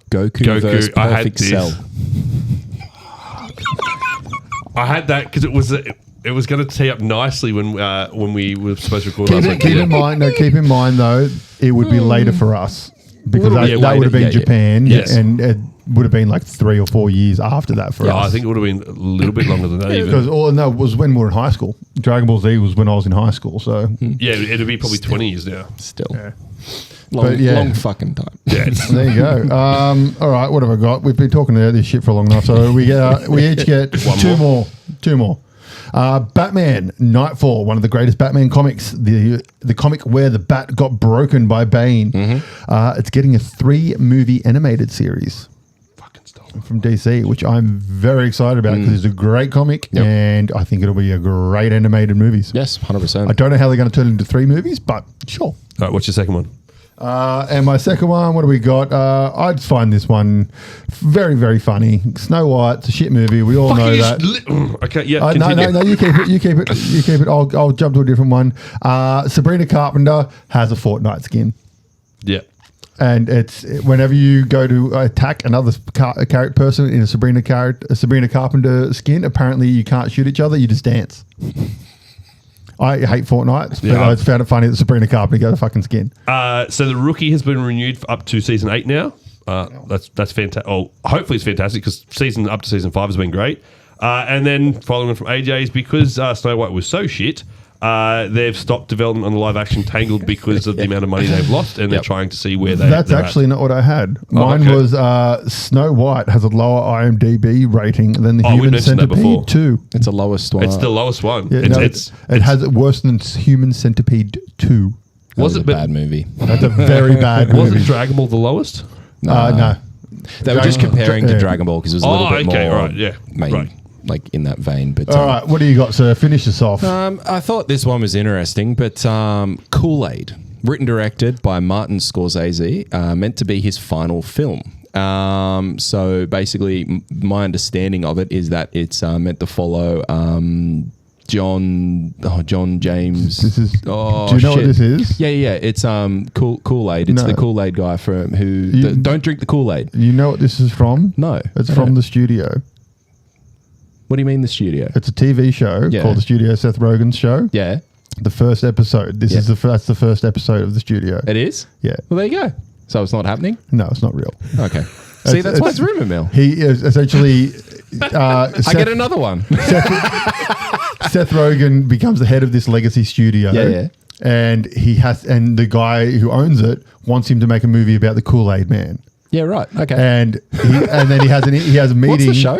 Goku versus Perfect Cell. I had that because it was going to tee up nicely when we were supposed to record. Keep in mind, though, it would be later for us. Because that would have been Japan, and it would have been like 3 or 4 years after that for us. I think it would have been a little bit longer than that. Because it was when we were in high school. Dragon Ball Z was when I was in high school, so it'd be probably 20 years now. Still, long fucking time. Yeah, there you go. All right, what have I got? We've been talking about this shit for a long enough, so we each get two more. Batman Nightfall, one of the greatest Batman comics, the comic where the bat got broken by Bane. It's getting a 3-movie animated series from DC, which I'm very excited about because it's a great comic and I think it'll be a great animated movies. Yes, 100%. I don't know how they're going to turn it into 3 movies, but sure. All right, what's your second one? And my second one, what do we got? I just find this one very, very funny. Snow White, it's a shit movie. We all know that. Okay, yeah. No, you keep it. I'll jump to a different one. Sabrina Carpenter has a Fortnite skin. Yeah. And it's whenever you go to attack another person in a Sabrina Carpenter skin, apparently you can't shoot each other, you just dance. I hate Fortnite, but I found it funny that Sabrina Carpenter got a fucking skin. So The Rookie has been renewed for up to season 8 now. That's fantastic. Oh, hopefully it's fantastic because up to season 5 has been great. And then following on from AJ's, because Snow White was so shit, they've stopped development on the live action Tangled because of the amount of money they've lost, and they're trying to see where That's actually not what I had. Mine was Snow White has a lower IMDb rating than the Human Centipede 2. It's the lowest one. It's the lowest one. Yeah, it has it worse than Human Centipede 2. Was it a bad movie? That's a very bad movie. Wasn't Dragon Ball the lowest? No. They were just comparing to Dragon Ball because it was a little bit more right. Like in that vein. But all right, what do you got, sir? Finish us off. I thought this one was interesting, but Kool-Aid, written directed by Martin Scorsese, meant to be his final film. So basically, my understanding of it is that it's meant to follow John James. This is. Do you know what this is? Yeah. It's Kool-Aid. It's the Kool-Aid guy from who don't drink the Kool-Aid. You know what this is from? No, it's from The Studio. What do you mean The Studio? It's a TV show called The Studio, Seth Rogen's show. Yeah. The first episode. That's the first episode of The Studio. It is? Yeah. Well, there you go. So it's not happening? No, it's not real. Okay. See, that's why it's rumor mill. He is essentially... I get another one. Seth Rogen becomes the head of this legacy studio. Yeah. And the guy who owns it wants him to make a movie about the Kool-Aid Man. Yeah, right. Okay. And then he has a meeting. What's the show?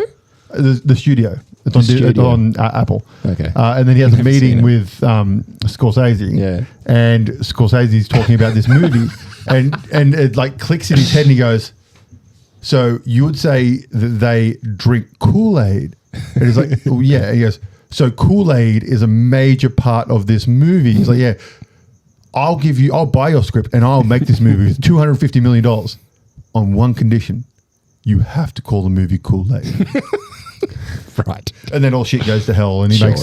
The Studio. It's on Apple. Okay. And then he has a meeting with Scorsese. Yeah. And Scorsese's talking about this movie. and it like clicks in his head and he goes, so you would say that they drink Kool-Aid? And he's like, oh, yeah. He goes, so Kool-Aid is a major part of this movie. He's like, yeah, I'll buy your script and I'll make this movie with $250 million on one condition. You have to call the movie Kool-Aid. Right. And then all shit goes to hell and he makes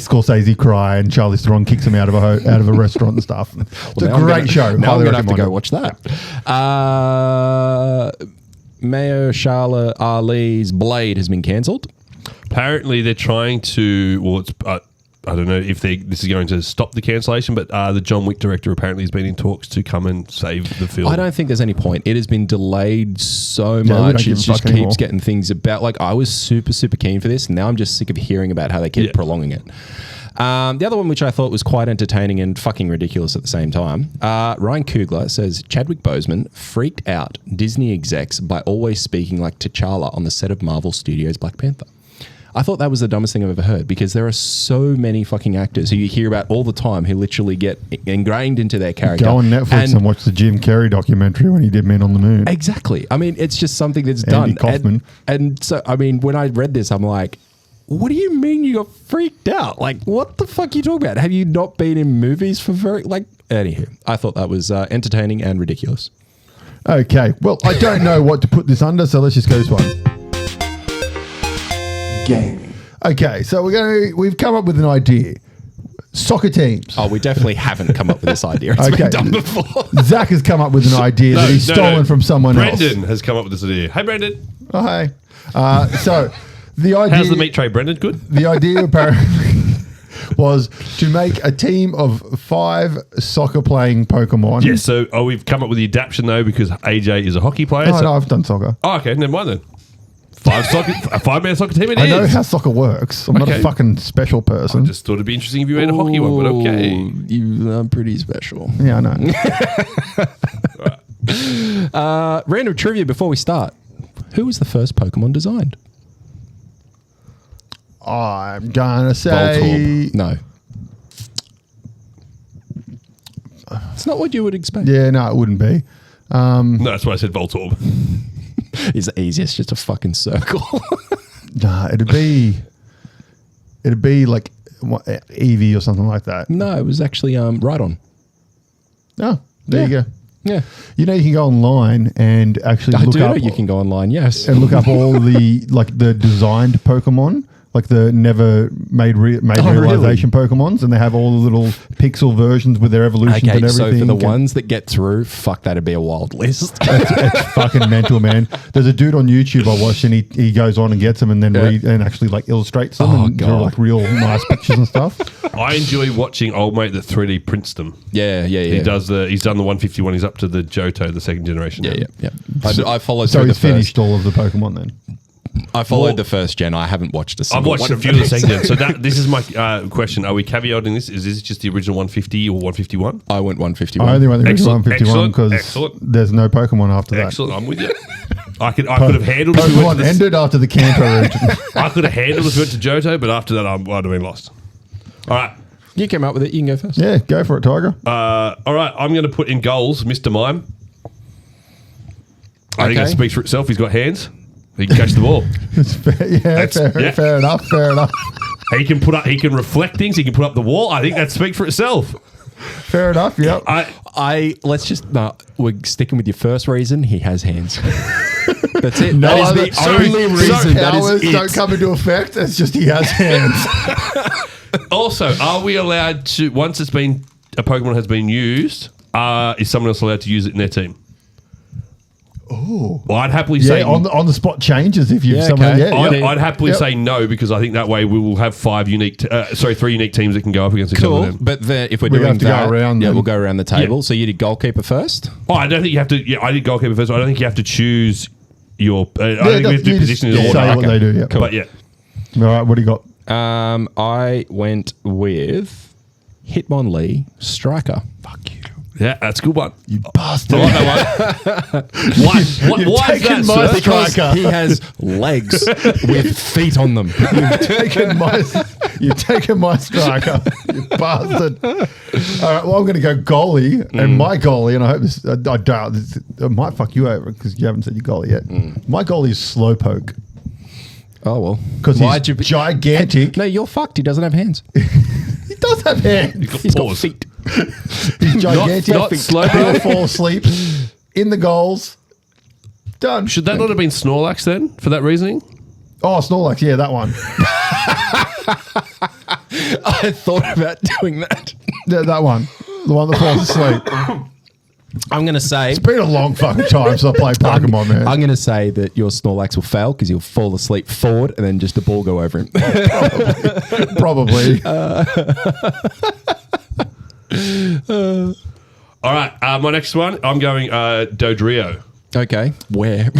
Scorsese cry and Charlize Theron kicks him out of a restaurant and stuff. It's a great show. Now I'm going to have to go watch that. Mahershala Ali's Blade has been cancelled. Apparently they're trying to, well, it's, I don't know if this is going to stop the cancellation, but the John Wick director apparently has been in talks to come and save the film. I don't think there's any point. It has been delayed so much. It just keeps getting things about. Like, I was super, super keen for this, and now I'm just sick of hearing about how they keep prolonging it. The other one, which I thought was quite entertaining and fucking ridiculous at the same time, Ryan Coogler says Chadwick Boseman freaked out Disney execs by always speaking like T'Challa on the set of Marvel Studios' Black Panther. I thought that was the dumbest thing I've ever heard because there are so many fucking actors who you hear about all the time who literally get ingrained into their character. Go on Netflix and watch the Jim Carrey documentary when he did Men on the Moon. Exactly. I mean, it's just something that's Andy done. Kaufman. And so, I mean, when I read this, I'm like, what do you mean you got freaked out? Like, what the fuck are you talking about? Have you not been in movies for anywho, I thought that was entertaining and ridiculous. Okay. Well, I don't know what to put this under, so let's just go this one. Gaming. Okay, so we've come up with an idea. Soccer teams. Oh, we definitely haven't come up with this idea. It's been done before. Zach has come up with an idea that he's stolen from someone else. Brendan has come up with this idea. Hey, Brendan. Oh, hey. So the idea... How's the meat tray, Brendan? Good? The idea apparently was to make a team of 5 soccer-playing Pokemon. Yes, so we've come up with the adaptation, though, because AJ is a hockey player. No, I've done soccer. Oh, okay, never mind then. A 5-man soccer team it is. I know how soccer works. I'm not a fucking special person. I just thought it'd be interesting if you made a hockey one, but okay. You are pretty special. Yeah, I know. Random trivia before we start. Who was the first Pokemon designed? I'm going to say... Voltorb. No. It's not what you would expect. Yeah, no, it wouldn't be. No, that's why I said Voltorb. It's the easiest, just a fucking circle. Nah, it'd be like Eevee or something like that. No, it was actually Rhydon. Oh, there you go. Yeah. You know, you can go online and actually look up. You can go online, yes. And look up all the the designed Pokemon. Like the never made realization Pokemons, and they have all the little pixel versions with their evolutions and everything. So for the ones that get through, fuck, that'd be a wild list. It's fucking mental, man. There's a dude on YouTube I watched, and he goes on and gets them, and then and actually like illustrates them and draw like real nice pictures and stuff. I enjoy watching old mate that 3D prints them. Yeah. He does he's done the 151. He's up to the Johto, the second generation. Yeah. I followed. So he's finished all of the Pokemon then. I followed the first gen. I haven't watched a single I've watched a few of the second gen. So this is my question. Are we caveating this? Is this just the original 150 or 151? I went 151. I only went the original 151 because there's no Pokemon after that. Excellent. I'm with you. I could have handled it. Pokemon ended after the Kanto region. I could have handled it if we went to Johto, but after that, I'd have been lost. All right. You came up with it. You can go first. Yeah, go for it, Tiger. All right. I'm going to put in goals Mr. Mime. I think that speaks for itself. He's got hands. He can catch the ball. Fair enough. He can reflect things. He can put up the wall. I think that speaks for itself. Fair enough. Yep. We're sticking with your first reason. He has hands. That's it. No, that is the only reason. Powers don't come into effect. It's just he has hands. Also, are we allowed to, once a Pokemon has been used, is someone else allowed to use it in their team? Oh, well, I'd happily say on the spot changes if you've someone. I'd happily say no because I think that way we will have 3 unique teams that can go up against each other. Then. But if we're doing that, we'll go around the table. Yeah. So you did goalkeeper first. Oh, I don't think you have to. Yeah, I did goalkeeper first. I don't think you have to choose your. I think we have to do position in order. Say what they do. Yeah, cool. But yeah. All right, what do you got? I went with Hitmonlee striker. Fuck you. Yeah, that's a good one. You bastard. I like that one. Why is that, my sir? striker. He has legs with feet on them. You've taken my striker, you bastard. All right, well, I'm going to go goalie, and my goalie, and I hope this, I doubt this, it might fuck you over because you haven't said your goalie yet. My goalie is Slowpoke. Oh, well. Because he's gigantic. No, you're fucked. He doesn't have hands. He does have hands. He's got feet. He's gigantic. Not slowly. He'll fall asleep in the goals. Done. Should that not have been Snorlax then, for that reasoning? Oh, Snorlax. Yeah, that one. I thought about doing that. Yeah, that one. The one that falls asleep. I'm going to say... It's been a long fucking time since I played Pokemon, man. I'm going to say that your Snorlax will fail because he'll fall asleep forward and then just the ball go over him. Probably. All right, my next one, I'm going Dodrio. Okay. Where?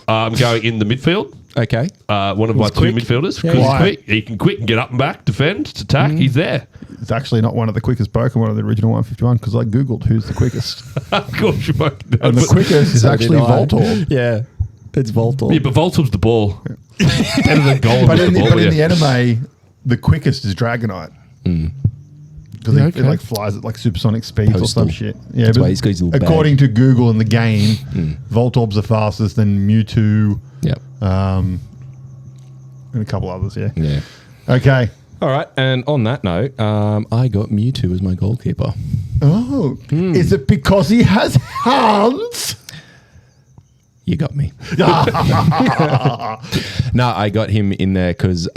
I'm going in the midfield. Okay. One of my two quick. midfielders. Yeah. Because he's Why? quick. He can quick and get up and back, defend, attack. He's there. It's actually not one of the quickest Pokemon of the original 151 because I googled who's the quickest, Of course you won't. and the quickest is So actually did I. Voltorb. Yeah. It's Voltorb. Yeah, but Voltorb's the ball. Better than Golem. But is in the the, ball, but in yeah. the anime, the quickest is Dragonite. Because Yeah, it okay. like flies at like supersonic speeds or some Postal. shit. Yeah, That's but why he's got his little according to Google in the game, Voltorb's the fastest, then Mewtwo, Yep. and a couple others. Yeah. Yeah. Okay. All right. And on that note, I got Mewtwo as my goalkeeper. Oh, is it because he has hands? You got me. No, I got him in there because,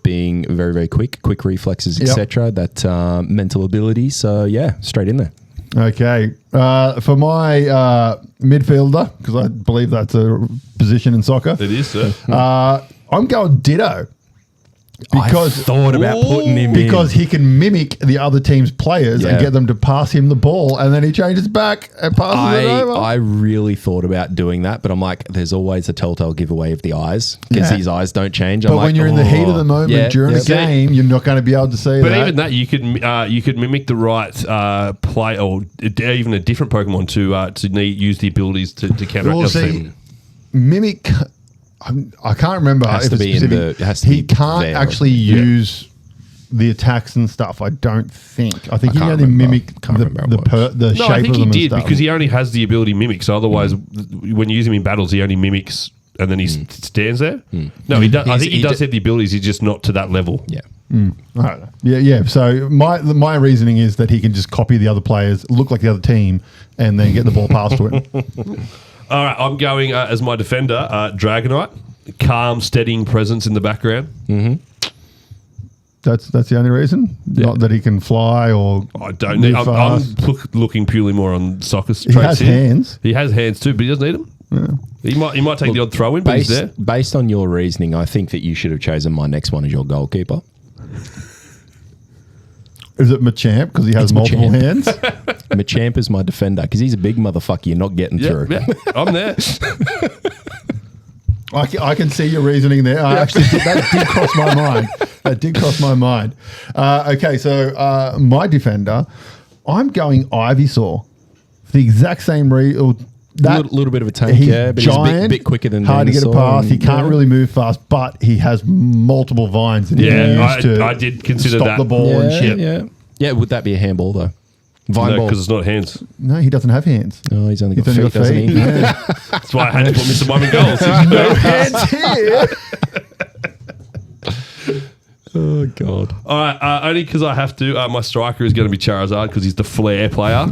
being very, very quick reflexes, Yep. etc. That mental ability. So, yeah, straight in there. Okay. For my midfielder, because I believe that's a position in soccer, It is, sir. I'm going Ditto. I thought about putting him Because he can mimic the other team's players Yeah. and get them to pass him the ball, and then he changes back and passes it over. I really thought about doing that, but I'm like, there's always a telltale giveaway of the eyes because Yeah. his eyes don't change. but I'm when like, you're in the heat of the moment Yeah, during yeah. a game, you're not going to be able to see But that. even that, you could mimic the right play, or even a different Pokemon to use the abilities to counteract Well, the see, team. mimic. I can't remember Has if to it's be in specific. the- it has to he be can't there. actually use the attacks and stuff. I don't think. I think he can can't only remember. mimic Can't remember how it works. the No, shape I think of he them did and stuff. because he only has the ability mimic. So otherwise, when you use him in battles, he only mimics and then he stands there. No, he does. I think he does have the abilities. He's just not to that level. Yeah. I don't know. Yeah. So my reasoning is that he can just copy the other players, look like the other team, and then get the ball passed to him. All right, I'm going as my defender, Dragonite. Calm, steadying presence in the background. That's the only reason. Not that he can fly or I don't need. move I'm fast. looking purely more on soccer traits. He has here. hands. He has hands too, but he doesn't need them. He might take the odd throw in, but he's there. Based on your reasoning, I think that you should have chosen my next one as your goalkeeper. Is it Machamp because he has It's multiple Machamp. hands? Machamp is my defender because he's a big motherfucker. You're not getting through. Yeah, I'm there. I can see your reasoning there. That did cross my mind. That did cross my mind. Okay, so my defender, I'm going Ivysaur. The exact same reason. Little bit of a tank, He's yeah, but giant, he's a bit quicker than hard to get a Venusaur pass. He and- can't yeah. really move fast, but he has multiple vines and he can Yeah, use to I did consider stop that. the ball and shit. Yeah. Would that be a handball though? Vine No, ball. because it's not hands. No, he doesn't have hands. Oh, he's only got He's only feet, got doesn't feet. he? Yeah. That's why I had to put Mr. Mum in goals. No hands here. Oh God. All right, only because I have to. My striker is going to be Charizard because he's the flair player.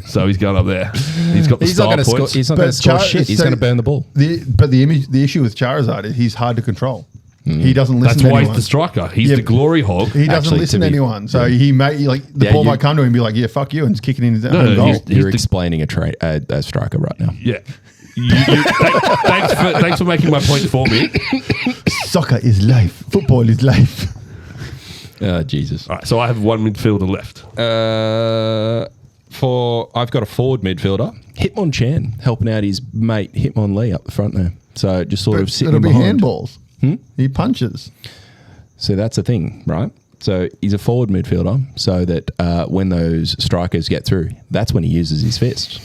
So he's going up there. He's got the He's not style going to score. points. He's not But going to score Char- shit. He's so- going to burn the ball. The issue with Charizard is he's hard to control. He doesn't listen That's to why anyone. he's the striker. He's Yeah, the glory hog. He doesn't Actually, listen to to be- anyone. So he may the Yeah, ball you- might come to him and be like, "Yeah, fuck you," and just kick it in his own no, goal. he's- You're the- explaining a striker right now. Yeah. Thanks for making my point for me. Soccer is life. Football is life. Jesus. All right, so I have one midfielder left. I've got a forward midfielder, Hitmonchan, helping out his mate Hitmonlee up the front there. So just sort of sitting It'll be behind. handballs. He punches. So that's the thing, right? So he's a forward midfielder, so that when those strikers get through, that's when he uses his fists.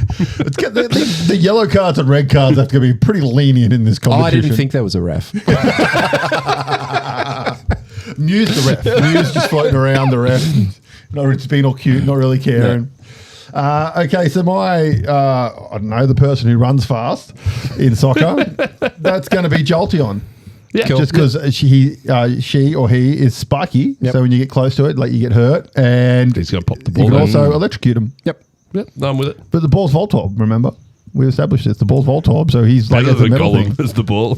The yellow cards and red cards have to be pretty lenient in this Oh, I competition. didn't think there was a ref. Muse the ref. Muse just floating around the ref. Not being all cute, not really caring. Okay, so my, I don't know, the person who runs fast in soccer, that's going to be Jolteon. Yeah, Cool. Just because she or he is spiky, Yep. so when you get close to it, like you get hurt, and He's going to pop the you ball can in. also electrocute him. Yep. Yep, no, I'm with it. But the ball's Voltorb, remember? We established this. The ball's Voltorb, so he's like Better it's a than metal Golem thing. as the ball.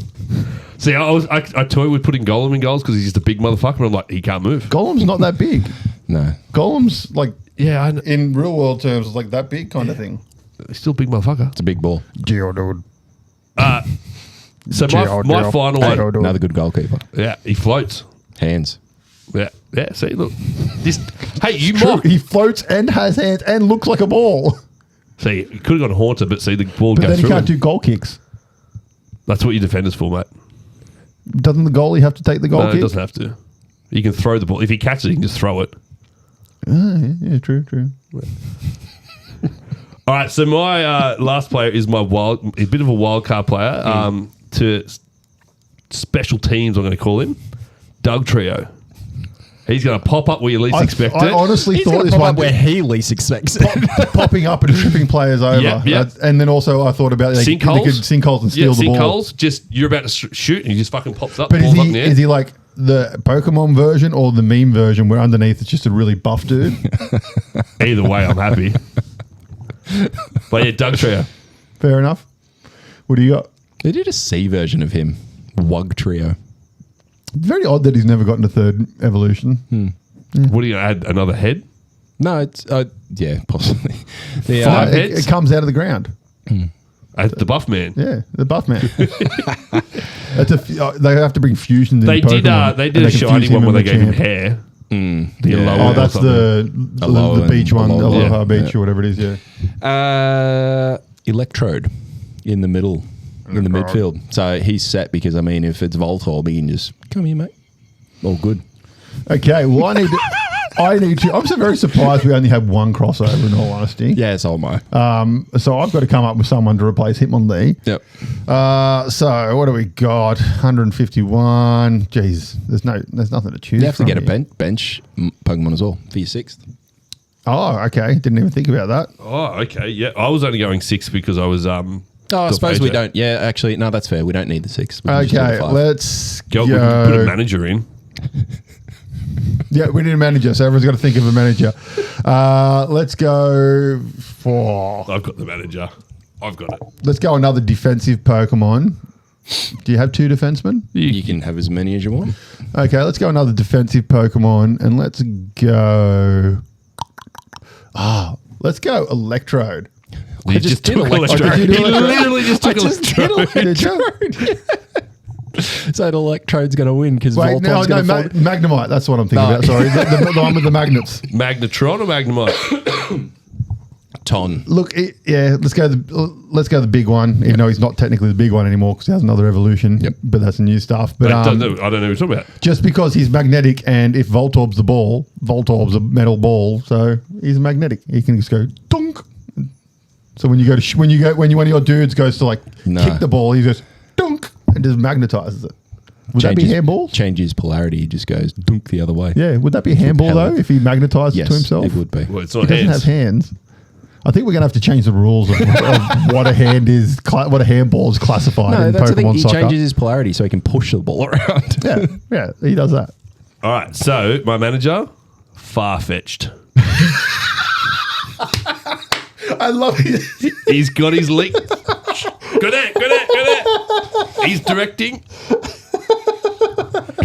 See, I toyed with putting Golem in goals because he's just a big motherfucker, but I'm like, he can't move. Golem's not that big. No. Golem's like, Yeah, I know. in real world terms, like that big kind of thing. He's still a big motherfucker. It's a big ball. Geodude. So my final Hey, one, Another good goalkeeper. yeah, he floats. Hands. Yeah, see, look. This, hey, you True, mock. he floats and has hands and looks like a ball. See, you could have gone Haunter, but see the ball But go then he through can't him. do goal kicks. That's what your defender's for, mate. Doesn't the goalie have to take the goal No, kick? it doesn't have to. You can throw the ball. If he catches it, he can just throw it. Yeah, true. All right, so my last player is a bit of a wild card player. To special teams, I'm going to call him Doug Trio. He's going to pop up where you least expect I it. honestly thought this pop one up where he least expects it. popping up and tripping players over. Yep. And then also I thought about they Sinkholes? could sinkholes and steal the ball. Sinkholes, just you're about to shoot and he just fucking pops up. But ball's up in the air. is he like the Pokemon version or the meme version where underneath it's just a really buff dude? Either way, I'm happy. But yeah, Doug Trio. Fair enough. What do you got? They did a C version of him. Wug Trio. Very odd that he's never gotten a third evolution. What are you going to add? Another head? No, it's yeah, possibly. The, Five It heads? comes out of the ground. The buff man. Yeah, the buff man. They have to bring fusions in They did. Pokemon, They and did a can shiny fuse one him where in they the gave him champ. hair. The Yeah. Alola Oh, or that's something. the beach one, Alola. Aloha Beach Yeah. or whatever it is. Yeah. Electrode in the middle, in the midfield. So he's set because, I mean, if it's Voltorb, he can just come here, mate. All good. Okay. Well, I need to. I'm so very surprised we only have one crossover. In all honesty. Yeah, so am I. So I've got to come up with someone to replace Hitmonlee. Yep. So what do we got? 151. Jeez, there's nothing to choose. You have to from get a here. bench Pokemon as well for your sixth. Oh, okay. Didn't even think about that. Oh, okay. Yeah, I was only going 6 because I was. Oh, I suppose we don't. Yeah, actually, no, that's fair. We don't need the six. We can just do Okay, the five. let's Go. go. We can put a manager in. Yeah, we need a manager, so everyone's got to think of a manager. Let's go for. I've got the manager. I've got it. Let's go another defensive Pokemon. Do you have two defensemen? You can have as many as you want. Okay, let's go another defensive Pokemon, and let's go. Let's go Electrode. He just did took Electrode. Electrode. Did you He do Electrode? literally just took Electrode. Did you? So the Electrode's going to win because Wait, no, Voltorb's going to fall. Magnemite. That's what I'm thinking No. about. Sorry, the one with the magnets. Magnetron or Magnemite? Ton. Look, let's go the big one. Even though he's not technically the big one anymore because he has another evolution. Yep. But that's a new stuff. But I don't know what you're talking about. just because he's magnetic, and if Voltorb's the ball, Voltorb's a metal ball, so he's magnetic. He can just go dunk. So when one of your dudes goes to like No. kick the ball, he goes dunk and just magnetizes it. Would that be handball? Changes polarity. He just goes dunk the other way. Yeah. Would that be handball Repel though it. if he magnetized Yes, it to himself? it would be. Well, it's He not doesn't hands. have hands. I think we're gonna have to change the rules of what a hand is, what a handball is classified No, in that's the thing. Pokemon He soccer. changes his polarity so he can push the ball around. Yeah, he does that. All right, so my manager, far-fetched. I love it. He's got his leak. Good at. He's directing.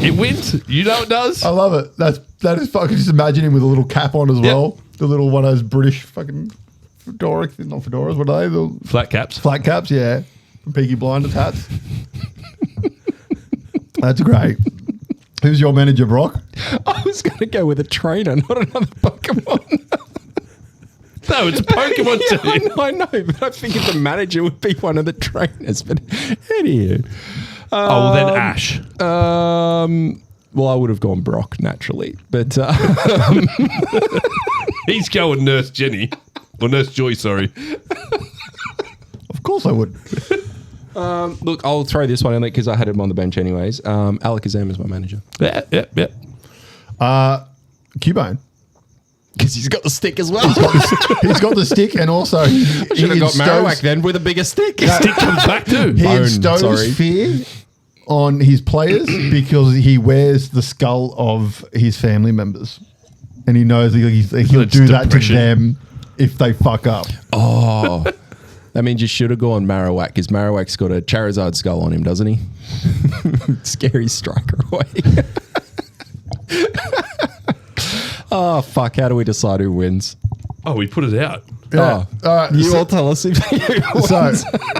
It wins. You know it does. I love it. That is fucking. Just imagine him with a little cap on as well. The little one of those British fucking fedora, not fedoras. What are they? The Flat caps. flat caps. Yeah, Peaky Blinders hats. That's great. Who's your manager, Brock? I was going to go with a trainer, not another Pokemon. No, it's a Pokemon team. I know, but I figured the manager would be one of the trainers. But anywho. Oh, well, then Ash. Well, I would have gone Brock naturally, but He's going Nurse Jenny. Or Nurse Joy, sorry. Of course, I would. look, I'll throw this one in there because I had him on the bench anyways. Alakazam is my manager Yeah. Cubone. because he's got the stick as well. He's got the stick, and also he Should have got Marowak then with a bigger stick. Stick comes back too. He Bone, instills sorry. fear on his players because he wears the skull of his family members, and he knows he'll It's do that to depression. them if they fuck up. Oh, that means you should have gone Marowak because Marowak's got a Charizard skull on him, doesn't he? Scary striker away. Oh, fuck. How do we decide who wins? Oh, we put it out. Yeah. You all tell us if you wins. So,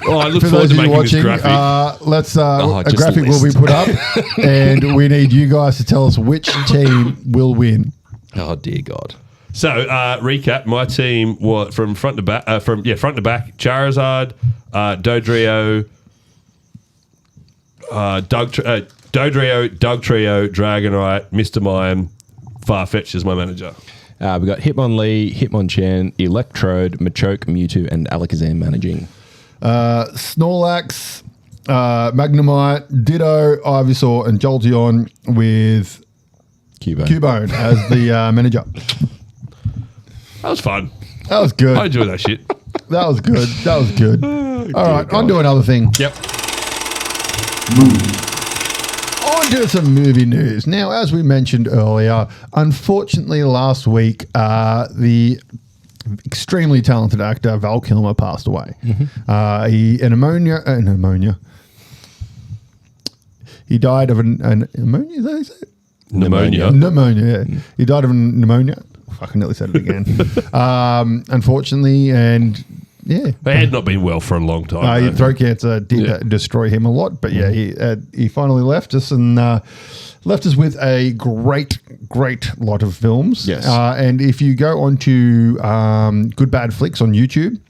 Oh, I look for forward those to of you making watching, this graphic. let's a just graphic will be list. put up, and we need you guys to tell us which team will win. Oh, dear God. So recap: my team was from front to back. Front to back: Charizard, Dodrio, Dugtrio, Dragonite, Mr. Mime, Farfetch'd as my manager. We got Hitmonlee, Hitmonchan, Electrode, Machoke, Mewtwo, and Alakazam managing. Snorlax, Magnemite, Ditto, Ivysaur, and Jolteon with Cubone as the manager. That was fun. That was good. I enjoyed that shit. That was good. That was good. All right, on to another thing. Yep. On to some movie news. Now, as we mentioned earlier, unfortunately last week, the extremely talented actor Val Kilmer passed away. He pneumonia. He died of an pneumonia. Is that how you say it? Pneumonia. Pneumonia. Yeah. He died of pneumonia. I nearly said it again. Unfortunately, and yeah, They had not been well for a long time. throat cancer did destroy him a lot, but yeah, he finally left us and left us with a great lot of films. Yes. And if you go onto Good Bad Flicks on YouTube,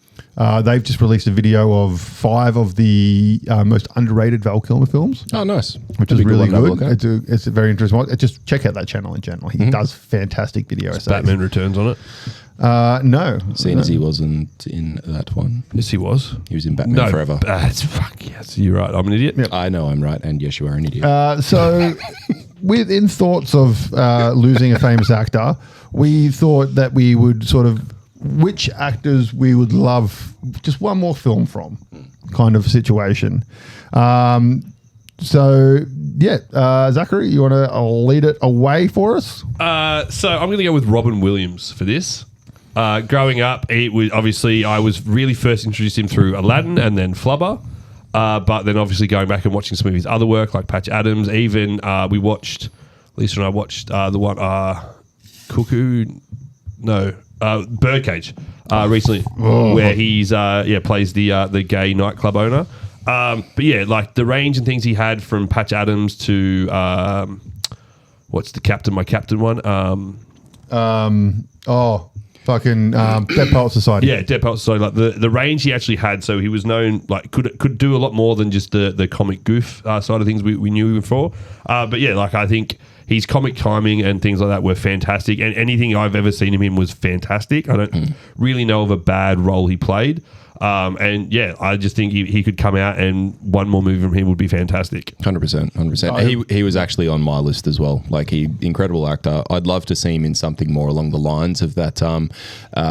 they've just released a video of 5 of the most underrated Val Kilmer films. Oh, nice. Which is really good. It's It's a very interesting one. Just check out that channel in general. He does fantastic video essays. Batman Returns on it. No. Seeing as he wasn't in that one. Yes, he was. He was in Batman Forever. Fuck yes, you're right. I'm an idiot. Yep. I know I'm right, and yes, you are an idiot. So, within thoughts of losing a famous actor, we thought that we would sort of which actors we would love just one more film from kind of situation. Zachary, you want to lead it away for us? So I'm going to go with Robin Williams for this. Growing up, it was obviously I was really first introduced him through Aladdin and then Flubber. But then obviously going back and watching some of his other work like Patch Adams. Even Lisa and I watched the one Birdcage recently, where he's plays the gay nightclub owner. But yeah, like the range and things he had from Patch Adams to what's the Captain My Captain one? Dead Poet Society. Yeah, Dead Poet Society. Like the range he actually had, so he was known like could do a lot more than just the comic goof side of things we knew him for. But yeah, like I think his comic timing and things like that were fantastic, and anything I've ever seen him in was fantastic. I don't really know of a bad role he played. And yeah, I just think he could come out and one more movie from him would be fantastic. 100%. He was actually on my list as well. Like incredible actor. I'd love to see him in something more along the lines of that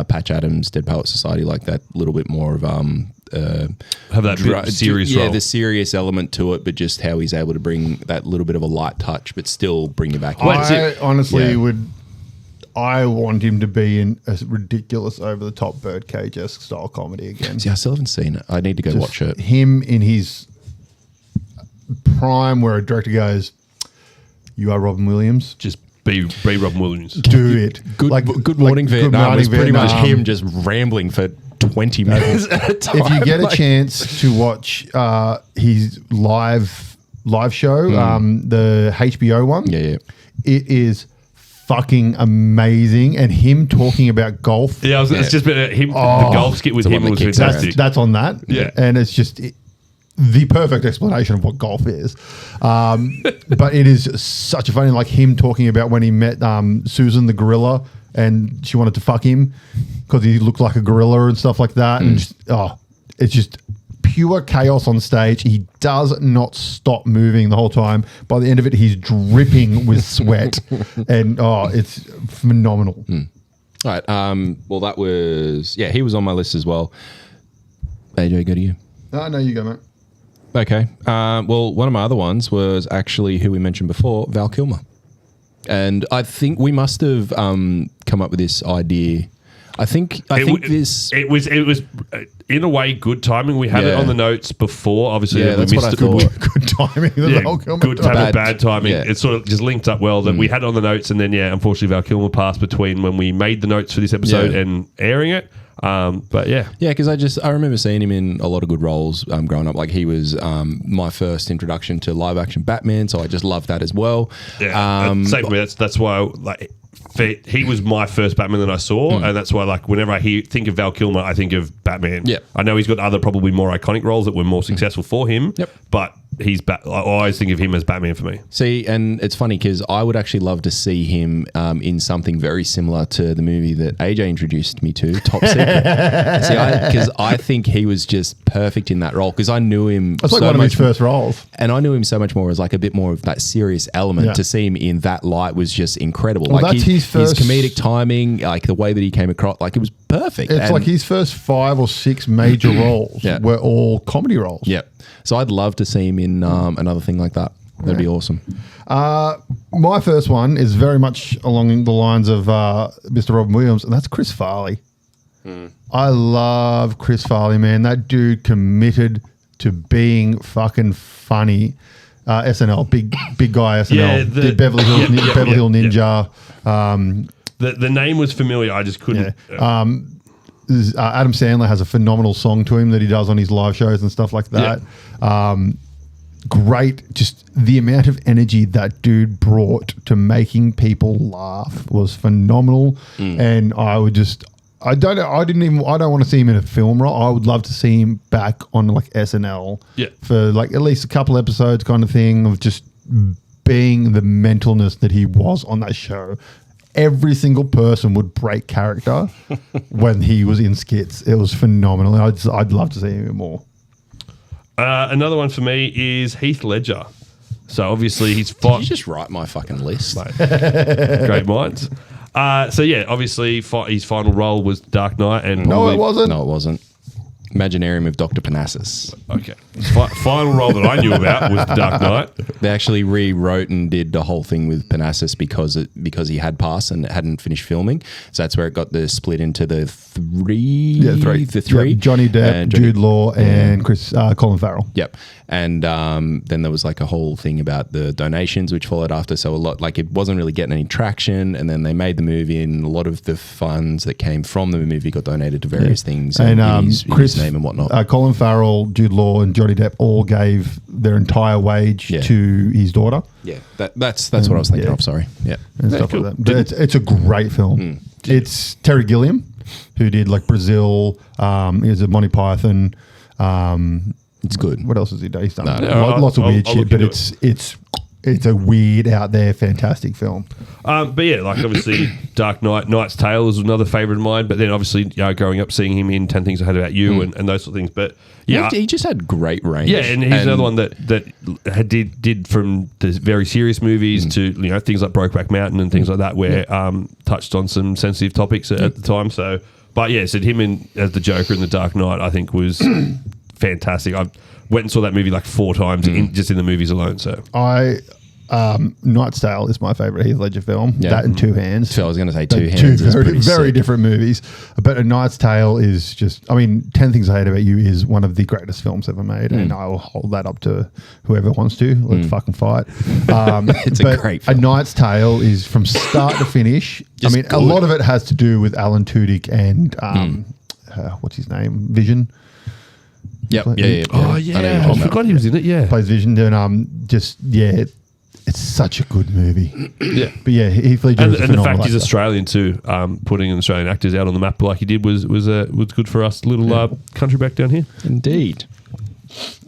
Patch Adams, Dead Poet Society, like that little bit more of have that serious role. Yeah, the serious element to it, but just how he's able to bring that little bit of a light touch, but still bring you back. I honestly would. I want him to be in a ridiculous, over-the-top Birdcage-esque style comedy again. See, I still haven't seen it. I need to go watch it. Him in his prime, where a director goes, "You are Robin Williams. Just be Robin Williams. Do it." Good Morning Vietnam was pretty much him just rambling for 20 minutes at a time. If you get a chance to watch his live show, the HBO one, it is fucking amazing, and him talking about golf. Yeah, it's just been him. The golf skit with him was fantastic. That's on that. Yeah, and it's just the perfect explanation of what golf is. But it is such a funny, like him talking about when he met Susan the gorilla, and she wanted to fuck him because he looked like a gorilla and stuff like that. And it's just pure chaos on stage. He does not stop moving the whole time. By the end of it, he's dripping with sweat, and it's phenomenal. All right. Well, that was he was on my list as well. AJ, go to you. No, you go, mate. Okay. Well, one of my other ones was actually who we mentioned before, Val Kilmer, and I think we must have come up with this idea. I think it was in a way good timing. We had it on the notes before. Obviously, we that's missed what I thought. Good timing. Good timing, bad timing. It sort of just linked up well that we had it on the notes, and then unfortunately, Val Kilmer passed between when we made the notes for this episode and airing it. But yeah. Yeah, because I remember seeing him in a lot of good roles growing up. Like he was my first introduction to live action Batman, so I just loved that as well. Yeah, same for me. That's why he was my first Batman that I saw, and that's why whenever I think of Val Kilmer, I think of Batman. Yeah. I know he's got other probably more iconic roles that were more successful for him. Yep. But I always think of him as Batman for me. See, and it's funny because I would actually love to see him in something very similar to the movie that AJ introduced me to, Top Secret. Because I think he was just perfect in that role. Because I knew him. It's like one of his first roles, and I knew him so much more as like a bit more of that serious element. Yeah. To see him in that light was just incredible. Well, like that's his first- his comedic timing, like the way that he came across, like it was perfect. it's like his first 5 or 6 major roles were all comedy roles. Yeah. So I'd love to see him in another thing like that. That'd be awesome. My first one is very much along the lines of Mr. Robin Williams, and that's Chris Farley. I love Chris Farley, man. That dude committed to being fucking funny. SNL, big guy SNL. Yeah, did Beverly Hills Ninja. The name was familiar. I just couldn't. Adam Sandler has a phenomenal song to him that he does on his live shows and stuff like that. Great. Just the amount of energy that dude brought to making people laugh was phenomenal. And I don't want to see him in a film role. I would love to see him back on like SNL for like at least a couple episodes kind of thing of just being the mentalness that he was on that show. Every single person would break character when he was in skits. It was phenomenal. I'd love to see him more. Another one for me is Heath Ledger. So obviously he's Did you just write my fucking list? Great minds. So yeah, obviously his final role was Dark Knight, and No, it wasn't. No, it wasn't. Imaginarium of Dr. Panassus. Okay, his final role that I knew about was The Dark Knight. They actually rewrote and did the whole thing with Panassus because he had passed and hadn't finished filming. So that's where it got the split into the three. Yeah, three. The three. Yep. Johnny Depp, Jude Law, and Colin Farrell. Yep. And then there was like a whole thing about the donations, which followed after. So a lot, like it wasn't really getting any traction. And then they made the movie, and a lot of the funds that came from the movie got donated to various things. And in his name and whatnot. Colin Farrell, Jude Law, and Johnny Depp all gave their entire wage to his daughter. Yeah, that's what I was thinking of. Sorry. Yeah. And stuff like that. But it's a great film. It's Terry Gilliam, who did like Brazil. He was a Monty Python. It's good. What else has he done? He's done I'll lots of weird look shit, but into it's a weird, out there, fantastic film. But yeah, like obviously Dark Knight, Knight's Tale is another favourite of mine. But then obviously, growing up, seeing him in 10 Things I Heard About You and those sort of things. But yeah, he just had great range. Yeah, and he's another one that did from the very serious movies to things like Brokeback Mountain and things like that, where touched on some sensitive topics at the time. So, but yeah, so him as the Joker in The Dark Knight, I think was fantastic. I went and saw that movie like 4 times just in the movies alone. So Knight's Tale is my favourite Heath Ledger film. Yeah. That and Two Hands. So I was going to say Two Two Hands is pretty very sick. different movies. But A Knight's Tale is just, 10 Things I Hate About You is one of the greatest films ever made. And I will hold that up to whoever wants to. Let's fucking fight. It's a great film. A Knight's Tale is from start to finish. Just a lot of it has to do with Alan Tudyk and what's his name? Vision. Yep. Like- Yeah. oh yeah, I forgot he was in it. Yeah, Plays Vision. And it's such a good movie. yeah. But yeah, Heath Ledger And is the phenomenal fact he's actor. Australian too, putting Australian actors out on the map like he did was good for us little country back down here. Indeed.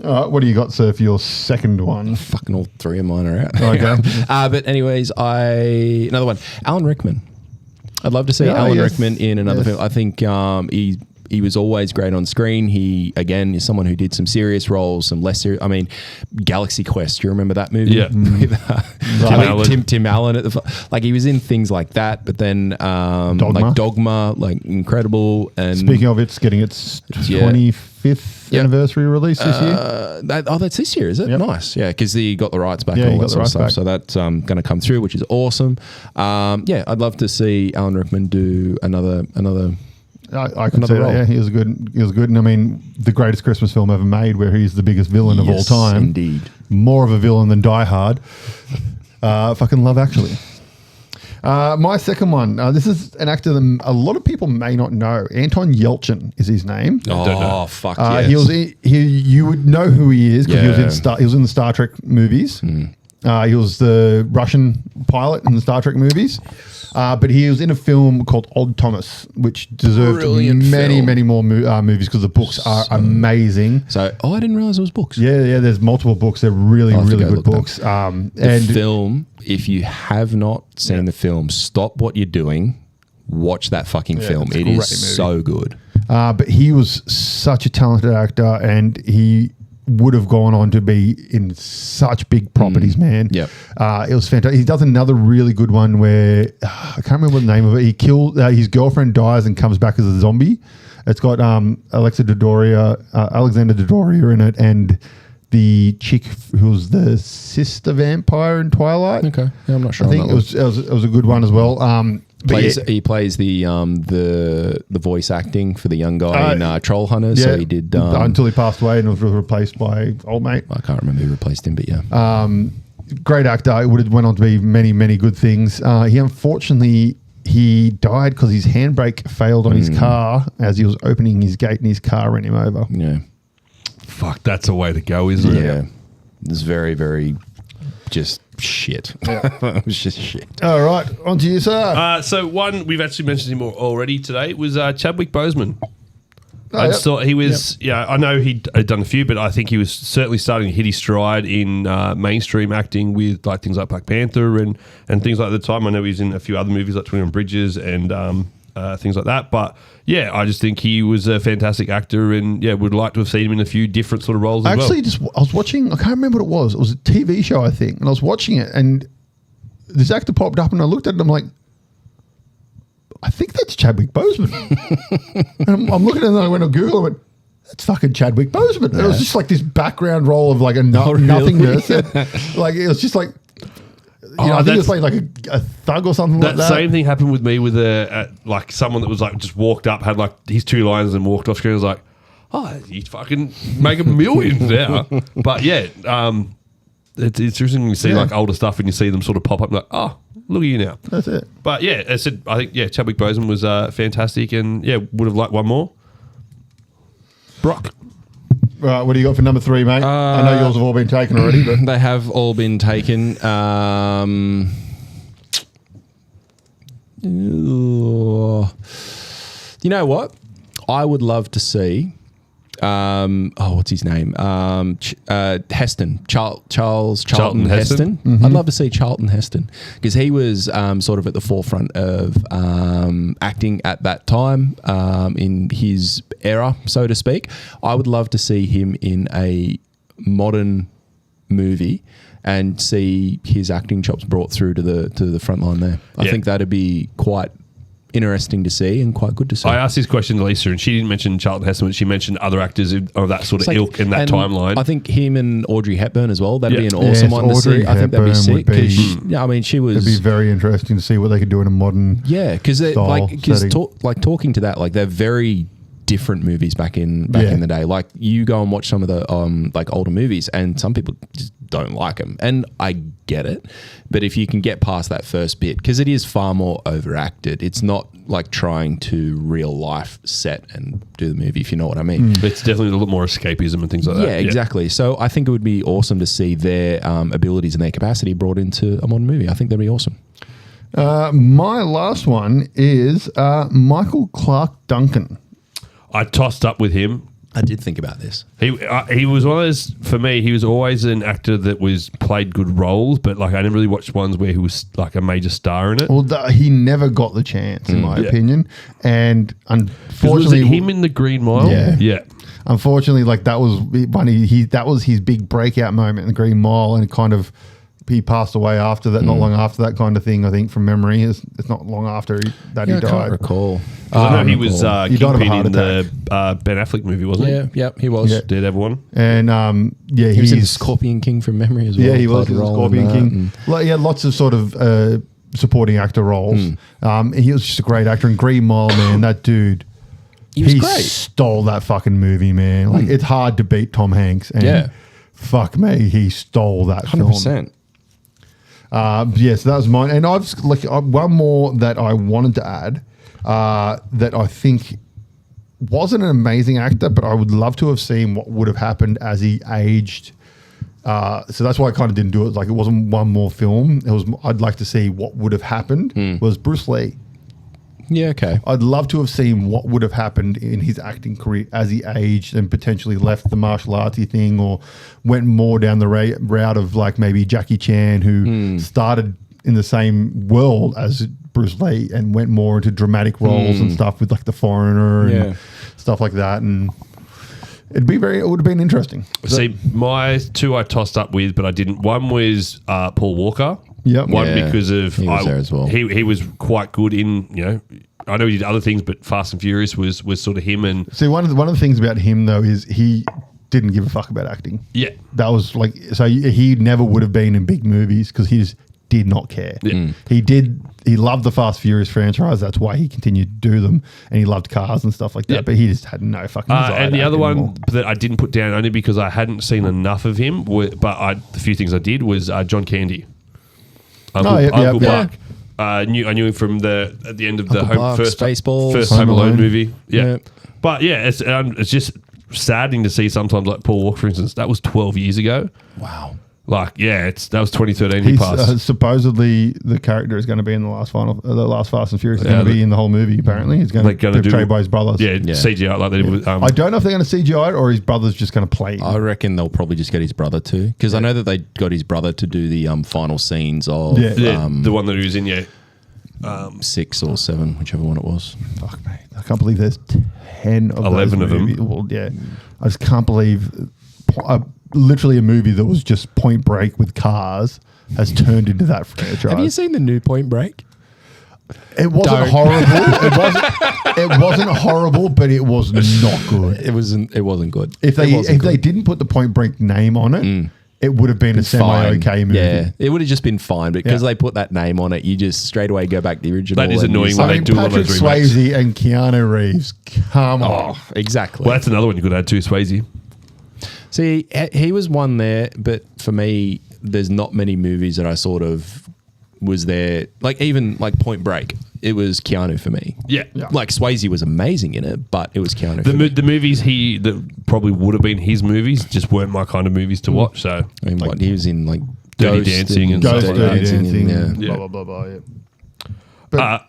All right, what do you got, sir, for your second one? Fucking all 3 of mine are out. Okay. But anyways, another one. Alan Rickman. I'd love to see Oh, Alan yes. Rickman in another Yes. film. I think he was always great on screen. He, again, is someone who did some serious roles, some less serious. Galaxy Quest. Do you remember that movie? Yeah. With, Allen. Tim Allen. Like, he was in things like that, but then Dogma, like incredible. And Speaking of, it's getting its 25th anniversary release this year. that's this year, is it? Yep. Nice. Yeah, because he got the rights back Yeah, and he all got that the sort of rights stuff. back. So that's going to come through, which is awesome. I'd love to see Alan Rickman do another. I can another see that. role. Yeah, he was good. And the greatest Christmas film ever made, where he's the biggest villain of all Yes, time. indeed. More of a villain than Die Hard. Fucking Love Actually. My second one. This is an actor that a lot of people may not know. Anton Yelchin is his name. Oh, fuck yes. You would know who he is because he was in the Star Trek movies. He was the Russian pilot in the Star Trek movies. But he was in a film called Odd Thomas, which deserved many more movies because the books are amazing. So, I didn't realize it was books. Yeah. There's multiple books. They're really good books. The film, if you have not seen the film, stop what you're doing. Watch that fucking film. It is so good. But he was such a talented actor, and he would have gone on to be in such big properties, man. Yep. It was fantastic. He does another really good one where I can't remember the name of it. He killed his girlfriend, dies and comes back as a zombie. It's got Alexander Daddario in it, and the chick who's the sister vampire in Twilight. Okay, yeah, I'm not sure. I think it was a good one as well. He plays the voice acting for the young guy in Troll Hunters. Yeah, so he did until he passed away and was replaced by old mate. I can't remember who replaced him, but yeah. Great actor. It would have went on to be many good things. He unfortunately died because his handbrake failed on his car as he was opening his gate, and his car ran him over. Yeah. Fuck, that's a way to go, isn't it? Yeah. It's very, very just shit. It was just shit. All right, on to you, sir. So one, we've actually mentioned him already today, was Chadwick Boseman. I yep. just thought he was, I know he'd done a few, but I think he was certainly starting to hit his stride in mainstream acting with like things like Black Panther and things like that at the time. I know he's in a few other movies like 21 Bridges and things like that. But yeah, I just think he was a fantastic actor, and would like to have seen him in a few different sort of roles as well. Actually, I was watching, I can't remember what it was. It was a TV show, I think, and I was watching it, and this actor popped up, and I looked at it, and I'm like, I think that's Chadwick Boseman. And I'm looking at it, and I went on Google, and I went, that's fucking Chadwick Boseman. Yeah. It was just like this background role of like a nothingness. Like, it was just like, I think it was like a thug or something like that. That same thing happened with me with like someone that was like just walked up, had like his two lines and walked off screen. I was like, oh, he's fucking making millions now. But yeah, it's interesting when you see like older stuff and you see them sort of pop up and like, oh, look at you now. That's it. But yeah, I think Chadwick Boseman was fantastic, and would have liked one more. Brock. Right, what do you got for number 3, mate? I know yours have all been taken already, but they have all been taken. You know what? I would love to see. What's his name? Heston. Charlton Heston. Mm-hmm. I'd love to see Charlton Heston because he was sort of at the forefront of acting at that time in his era, so to speak. I would love to see him in a modern movie and see his acting chops brought through to the front line there. I think that'd be quite interesting to see and quite good to see. I asked this question to Lisa, and she didn't mention Charlton Heston, but she mentioned other actors of that sort of ilk in that timeline. I think him and Audrey Hepburn as well. That'd be an awesome one to see. I think that'd be sick because she was. It'd be very interesting to see what they could do in a modern. Yeah, because talking to that, like they're very different movies back in the day. Like you go and watch some of the like older movies, and some people just don't like them, and I get it. But if you can get past that first bit, because it is far more overacted, it's not like trying to real life set and do the movie, if you know what I mean. It's definitely a little more escapism and things like that. Yeah, exactly. So I think it would be awesome to see their abilities and their capacity brought into a modern movie. I think that'd be awesome. My last one is Michael Clarke Duncan. I tossed up with him. I did think about this. He was one of those, for me, he was always an actor that played good roles, but like I never really watched ones where he was like a major star in it. Well, he never got the chance, in my opinion. And unfortunately, was it him in The Green Mile? Yeah. Unfortunately, like that was funny. That was his big breakout moment in The Green Mile, and kind of he passed away after that. Not long after that kind of thing. I think from memory, it's not long after he died. I can't recall. I know he was Kingpin in the Ben Affleck movie, wasn't he? Yeah, he was. Yeah. Daredevil one. And he was in Scorpion King from memory as well. Yeah, he was in Scorpion King. He had lots of sort of supporting actor roles. He was just a great actor in Green Mile, man. That dude. He was great. Stole that fucking movie, man. Like it's hard to beat Tom Hanks. And fuck me, he stole that 100%. film. Yes, that was mine. And I've one more that I wanted to add that I think wasn't an amazing actor, but I would love to have seen what would have happened as he aged. So that's why I kind of didn't do it. Like, it wasn't one more film. It was. I'd like to see what would have happened. Was Bruce Lee. Yeah, okay. I'd love to have seen what would have happened in his acting career as he aged and potentially left the martial artsy thing or went more down the route of like maybe Jackie Chan, who started in the same world as Bruce Lee and went more into dramatic roles and stuff with like The Foreigner and stuff like that. And it would have been interesting. See, my two I tossed up with, but I didn't. One was Paul Walker. Yep. One because of he was there as well. He was quite good in, I know he did other things, but Fast and Furious was sort of him. And see, one of the things about him though is he didn't give a fuck about acting. Yeah, that was like, so he never would have been in big movies because he just did not care. Yeah. He loved the Fast Furious franchise. That's why he continued to do them, and he loved cars and stuff like that. Yeah. But he just had no fucking desire. And the to other act one anymore. that I didn't put down only because I hadn't seen enough of him, but the few things I did was John Candy. Uncle Buck. I knew him from at the end of Uncle Buck, Spaceballs, first Home Alone movie. Yeah. But yeah, it's just saddening to see sometimes, like Paul Walker, for instance. That was 12 years ago. Wow. Like, that was 2013. He's He passed. Supposedly the character is going to be in the last Fast and Furious. Is going to be in the whole movie. Apparently, he's going to be portrayed by his brothers. Yeah, CGI like they did with. I don't know if they're going to CGI it or his brother's just going to play him. I reckon they'll probably just get his brother too, because I know that they got his brother to do the final scenes of the one that he was in. 6 or 7, whichever one it was. Fuck mate, I can't believe there's 10 of 11 those of them. movies. Well, yeah, I just can't believe. Literally a movie that was just Point Break with cars has turned into that franchise. Have you seen the new Point Break? It wasn't horrible. It wasn't horrible, but it was not good. It wasn't good. If they didn't put the Point Break name on it, it would have been a semi-okay movie. Yeah, it would have just been fine, but because they put that name on it, you just straight away go back to the original. That is annoying when they do one of Patrick those remakes. Swayze and Keanu Reeves, come on. Exactly. Well, that's another one you could add too, Swayze. See, he was one there, but for me, there's not many movies that I sort of was there. Like even like Point Break, it was Keanu for me. Yeah. Like Swayze was amazing in it, but it was Keanu. The movies that probably would have been his movies just weren't my kind of movies to watch. So I mean, like, he was in like Dirty Ghost Dancing and Ghost, stuff like Dirty that. Dancing, Yeah. blah, blah, blah, yeah.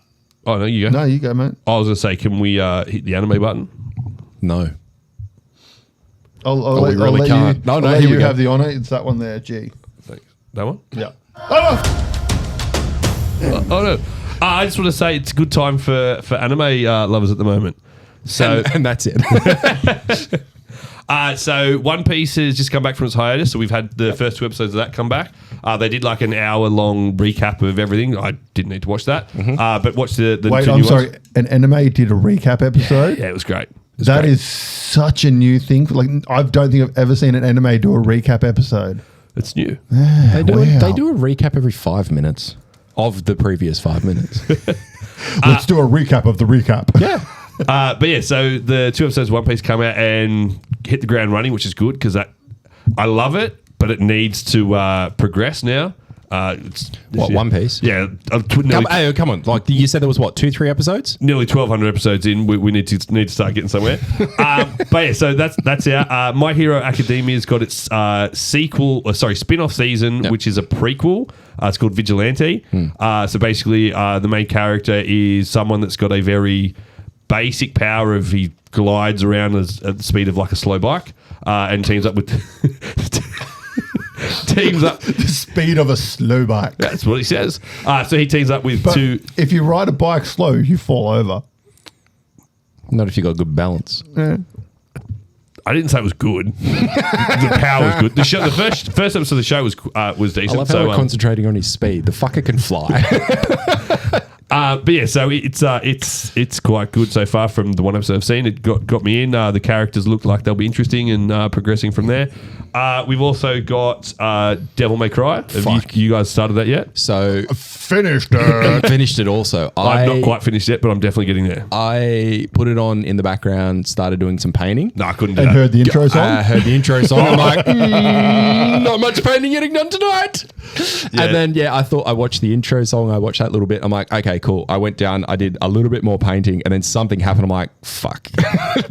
Oh no, you go. No, you go, mate. I was gonna say, can we hit the anime button? No. I'll we really let can't. You, No, I'll let here we you go. have the honour. It's that one there, G. Thanks. That one? Yeah. Oh no. I just want to say it's a good time for anime lovers at the moment. So and that's it. So One Piece has just come back from its hiatus. So we've had the first 2 episodes of that come back. They did like an hour-long recap of everything. I didn't need to watch that, but watch the Wait, 2 I'm new sorry. ones. An anime did a recap episode? Yeah, it was great. That is such a new thing. Like, I don't think I've ever seen an anime do a recap episode. It's new. They do Wow. a recap every 5 minutes of the previous 5 minutes. Let's do a recap of the recap. Yeah. But yeah, so the 2 episodes of One Piece come out and hit the ground running, which is good because I love it, but it needs to progress now. One Piece? Yeah. Come on. Like you said there was 2-3 episodes? Nearly 1,200 episodes in. We need to start getting somewhere. But yeah, so that's out. My Hero Academia's got its spin-off season, which is a prequel. It's called Vigilante. So basically, the main character is someone that's got a very basic power of he glides around at the speed of like a slow bike and teams up with... teams up The speed of a slow bike. That's what he says. So he teams up with But two. if you ride a bike slow, you fall over. Not if you got good balance. Yeah. I didn't say it was good. The power was good. The first episode of the show was decent. I love how we're concentrating on his speed. The fucker can fly. But yeah, so it's quite good so far from the one episode I've seen. It got me in. The characters look like they'll be interesting and progressing from there. We've also got Devil May Cry. Have you guys started that yet? So Finished it. finished it also. I've not quite finished yet, but I'm definitely getting there. I put it on in the background, started doing some painting. No, I couldn't do And that. heard the intro song. I heard the intro song. I'm like, not much painting getting done tonight. And then, I watched the intro song. I watched that little bit. I'm like, okay, cool. I went down. I did a little bit more painting, and then something happened. I'm like, fuck.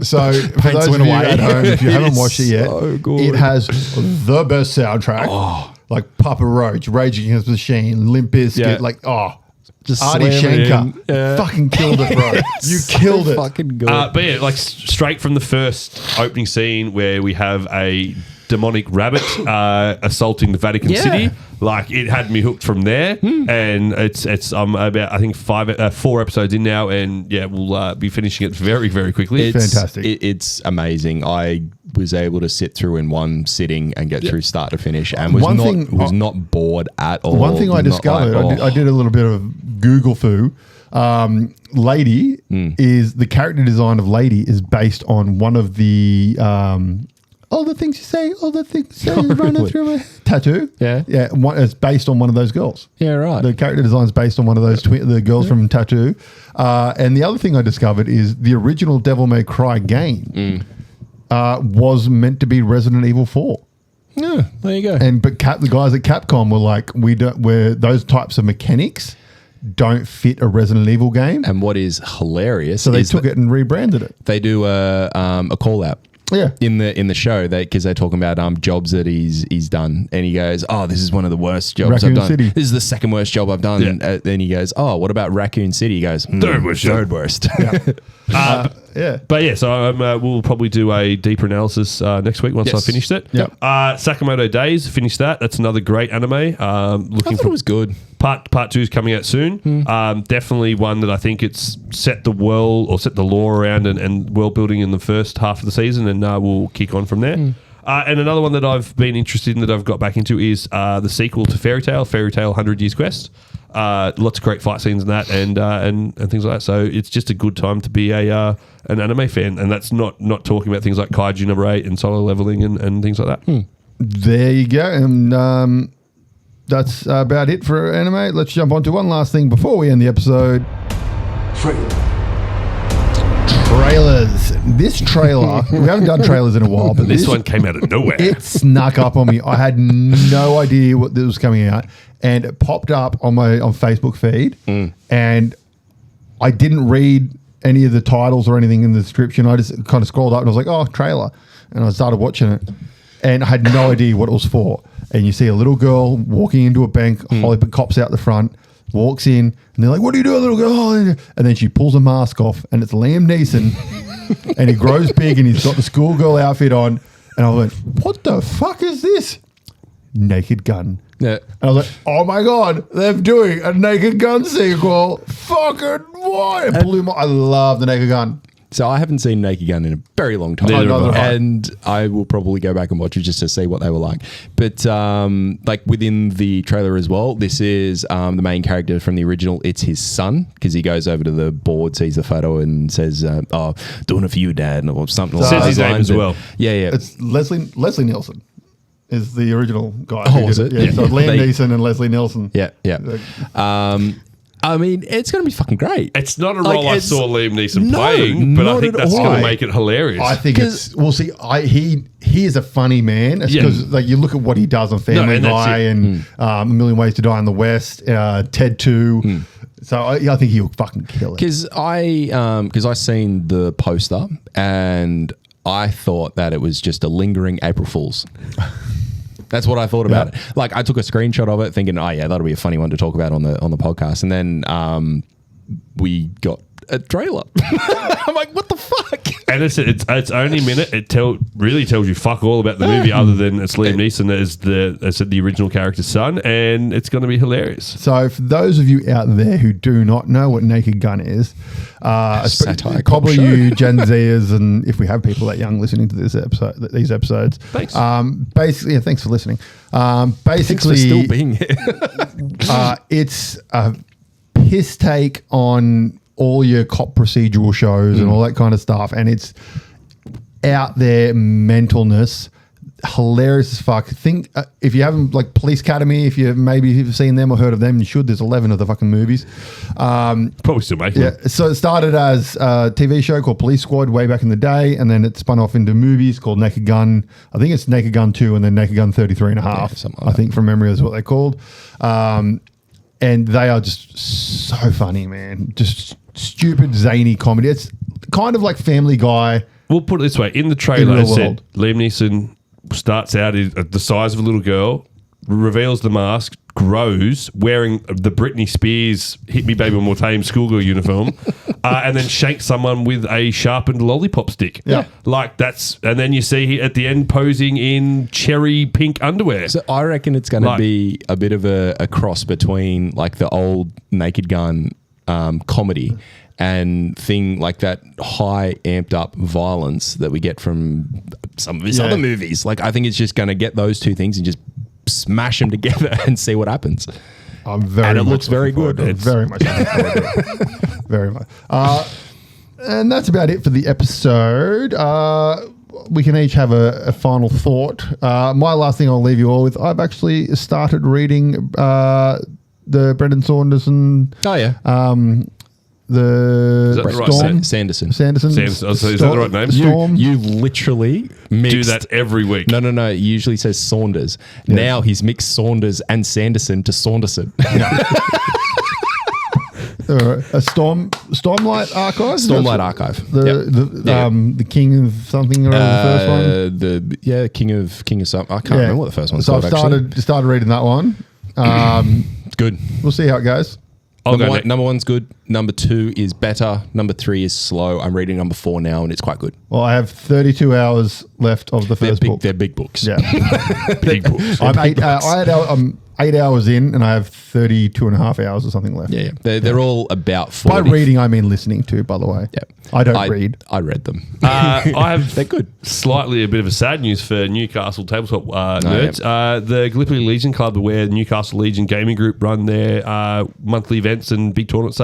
So for those of you at home, if you haven't watched it yet, so good. it has the best soundtrack. Like Papa Roach, Rage Against the Machine, Limp Bizkit, just Artie slam it Shankar. in. Fucking killed it, bro. You killed it. Fucking good. But yeah, like straight from the first opening scene where we have a demonic rabbit assaulting the Vatican City. Like it had me hooked from there, and it's about I think 4 episodes in now, and we'll be finishing it very very quickly. It's fantastic. It's amazing. I was able to sit through in one sitting and get through start to finish, and was not bored at all. One thing I discovered, I did a little bit of Google foo. Lady is the character design of Lady is based on one of the all the things you say running through my tattoo. Yeah. It's based on one of those girls. Yeah, right. The character design is based on one of those the girls from Tattoo. And the other thing I discovered is the original Devil May Cry game was meant to be Resident Evil 4. Yeah, there you go. But the guys at Capcom were like, where those types of mechanics don't fit a Resident Evil game. And what is hilarious, so they took it and rebranded it. They do a call out. Yeah, in the show, because they're talking about jobs that he's done, and he goes, "Oh, this is one of the worst jobs Raccoon I've done. City. This is the second worst job I've done." Yeah. Then he goes, "Oh, what about Raccoon City?" He goes, Third worst job. Third worst. Yeah. But yeah, so we'll probably do a deeper analysis next week once I finished it. Yep. Sakamoto Days, finished that. That's another great anime. I thought it was good. Part 2 is coming out soon. Definitely one that I think it's set the world or set the lore around and world building in the first half of the season, and we'll kick on from there. And another one that I've been interested in that I've got back into is the sequel to Fairy Tail 100 Years Quest. Lots of great fight scenes in that and things like that. So it's just a good time to be an anime fan, and that's not talking about things like Kaiju number 8 and solo leveling and things like that. There you go. And that's about it for anime. Let's jump on to one last thing before we end the episode. Trailers. This trailer, we haven't done trailers in a while, but This one came out of nowhere. it snuck up on me. I had no idea what this was coming out, and it popped up on my Facebook feed, and I didn't read any of the titles or anything in the description. I just kind of scrolled up and I was like, oh, trailer, and I started watching it, and I had no idea what it was for. And you see a little girl walking into a bank, Holly cops out the front, walks in, and they're like, what are you doing, little girl? And then she pulls a mask off, and it's Liam Neeson, and he grows big, and he's got the schoolgirl outfit on. And I went, what the fuck is this? Naked Gun. Yeah. And I was like, oh my God, they're doing a Naked Gun sequel. Fucking what? I love the Naked Gun. So I haven't seen Naked Gun in a very long time, and I will probably go back and watch it just to see what they were like. But like within the trailer as well, this is the main character from the original. It's his son, because he goes over to the board, sees the photo, and says, "Oh, doing it for you, Dad," or something. Says along his those name lines. as well. Yeah. It's Leslie Nielsen is the original guy. Oh, was it? Yeah. So Liam Neeson and Leslie Nielsen. Yeah. I mean, it's going to be fucking great. It's not a role I saw Liam Neeson playing, but I think that's going to make it hilarious. I think it's. Well, see, he is a funny man. Because like you look at what he does on Family Guy and A Million Ways to Die in the West, Ted 2. So I think he'll fucking kill it. Because I seen the poster and I thought that it was just a lingering April Fool's. That's what I thought about it. Like I took a screenshot of it thinking, oh yeah, that'll be a funny one to talk about on the podcast. And then we got a trailer. I'm like, what the fuck? And it's only a minute. It really tells you fuck all about the movie other than it's Liam Neeson as the original character's son, and it's going to be hilarious. So for those of you out there who do not know what Naked Gun is, probably you Gen Zers, and if we have people that young listening to these episodes, thanks. Basically, thanks for listening. Basically, thanks for still being here. It's a piss take on all your cop procedural shows and all that kind of stuff, and it's out there mentalness. hilarious as fuck. Think if you haven't, like, Police Academy, if you've seen them or heard of them, you should. There's 11 of the fucking movies. Probably still making them. So it started as a TV show called Police Squad way back in the day, and then it spun off into movies called Naked Gun. I think it's Naked Gun 2 and then Naked Gun 33 and a half. Something like I think from memory is what they're called. And they are just so funny, man. Just stupid, zany comedy. It's kind of like Family Guy. We'll put it this way. In the trailer, In it real said world. Liam Neeson starts out the size of a little girl, reveals the mask, grows, wearing the Britney Spears Hit Me Baby One More Time schoolgirl uniform, and then shanks someone with a sharpened lollipop stick. Yeah. Like that's, and then you see at the end posing in cherry pink underwear. So I reckon it's going to be a bit of a cross between like the old Naked Gun comedy and thing like that high amped up violence that we get from some of his other movies. Like I think it's just going to get those two things and just smash them together and see what happens. I'm very And it much looks very looking forward good. to it. Very much looking forward to it. Very much. And that's about it for the episode. We can each have a final thought. My last thing I'll leave you all with, I've actually started reading the Brendan Saunderson. Oh yeah. Is that the right Storm. Sanderson. Sanderson. Is that the right name? Storm. You literally mixed. Do that every week. No. It usually says Saunders. Yeah. Now he's mixed Saunders and Sanderson to Saunderson. All right. A Stormlight Archive. Stormlight Archive. The King of something. Or the first one. King of something. I can't remember what the first one's So called. I've started reading that one. It's good. We'll see how it goes. Number one's good. Number 2 is better. Number 3 is slow. I'm reading number 4 now, and it's quite good. Well, I have 32 hours left of the first book. They're big books. Yeah. Big books. I'm 8 hours in, and I have 32 and a half hours or something left. Yeah. They're all about 40. By reading, I mean listening to, by the way. Yeah. I don't read. I read them. I have They're good. Slightly a bit of a sad news for Newcastle tabletop nerds. The Gallipoli Legion Club, where the Newcastle Legion Gaming Group run their monthly events and big tournaments,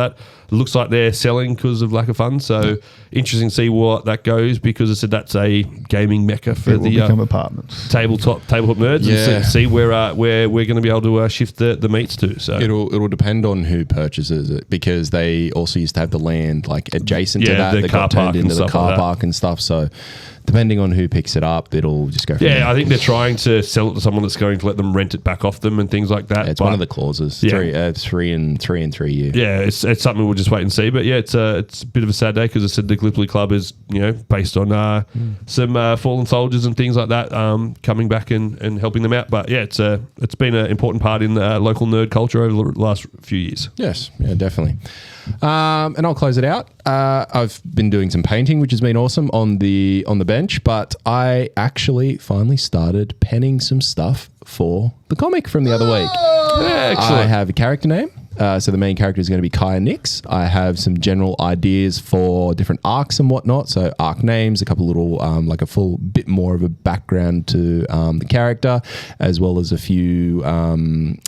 looks like they're selling because of lack of funds. So interesting to see what that goes, because I said that's a gaming mecca for It will become apartments. tabletop nerds. Yeah. And see where we're going to be able to shift the meats to. So It'll depend on who purchases it, because they also used to have the land like adjacent to that. the That car got turned park and into the stuff car like that. park and stuff. So depending on who picks it up, it'll just go from there. I think they're trying to sell it to someone that's going to let them rent it back off them and things like that. Yeah, it's one of the clauses. Yeah. 3 and 3 year. Yeah, it's something we'll just wait and see. But yeah, it's a bit of a sad day, because I said the Gallipoli Club is based on some fallen soldiers and things like that coming back and helping them out. But yeah, it's been an important part in local nerd culture over the last few years. Yes, yeah, definitely. And I'll close it out. I've been doing some painting, which has been awesome on the bench, but I actually finally started penning some stuff for the comic from the other week. I have a character name. So the main character is going to be Kaya Nix. I have some general ideas for different arcs and whatnot. So arc names, a couple little, like a full bit more of a background to the character, as well as a few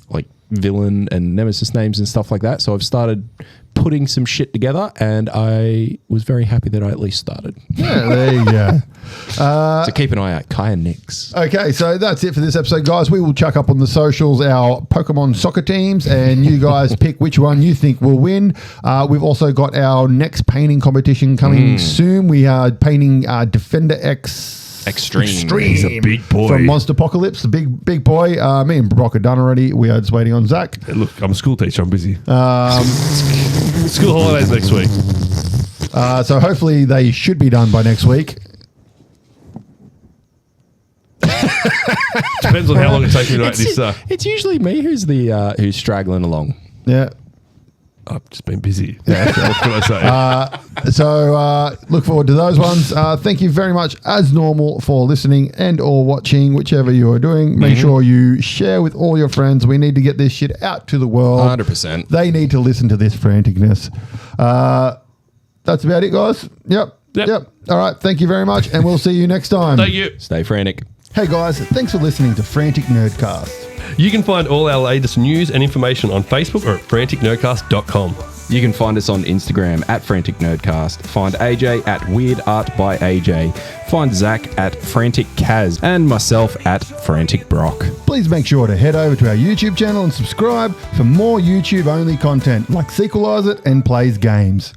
like villain and nemesis names and stuff like that. So I've started putting some shit together, and I was very happy that I at least started. Yeah, there you go. So keep an eye out, Kaya Nix. Okay, so that's it for this episode, guys. We will chuck up on the socials our Pokemon soccer teams, and you guys pick which one you think will win. We've also got our next painting competition coming soon. We are painting Defender X Extreme. He's a big boy. from Monster Apocalypse, the big boy. Me and Brock are done already. We are just waiting on Zach. Hey, look, I'm a school teacher. I'm busy. School holidays next week. So hopefully they should be done by next week. Depends on how long it takes me to make this. It's usually me who's straggling along. Yeah. I've just been busy. Yeah, what can I say? So look forward to those ones. Thank you very much, as normal, for listening and or watching, whichever you are doing. Make sure you share with all your friends. We need to get this shit out to the world. 100%. They need to listen to this franticness. That's about it, guys. Yep. All right. Thank you very much, and we'll see you next time. Thank you. Stay frantic. Hey, guys. Thanks for listening to Frantic Nerdcast. You can find all our latest news and information on Facebook or at franticnerdcast.com. You can find us on Instagram at Frantic Nerdcast. Find AJ at Weird Art by AJ. Find Zach at Frantic Kaz and myself at Frantic Brock. Please make sure to head over to our YouTube channel and subscribe for more YouTube-only content like Sequelize It and Plays Games.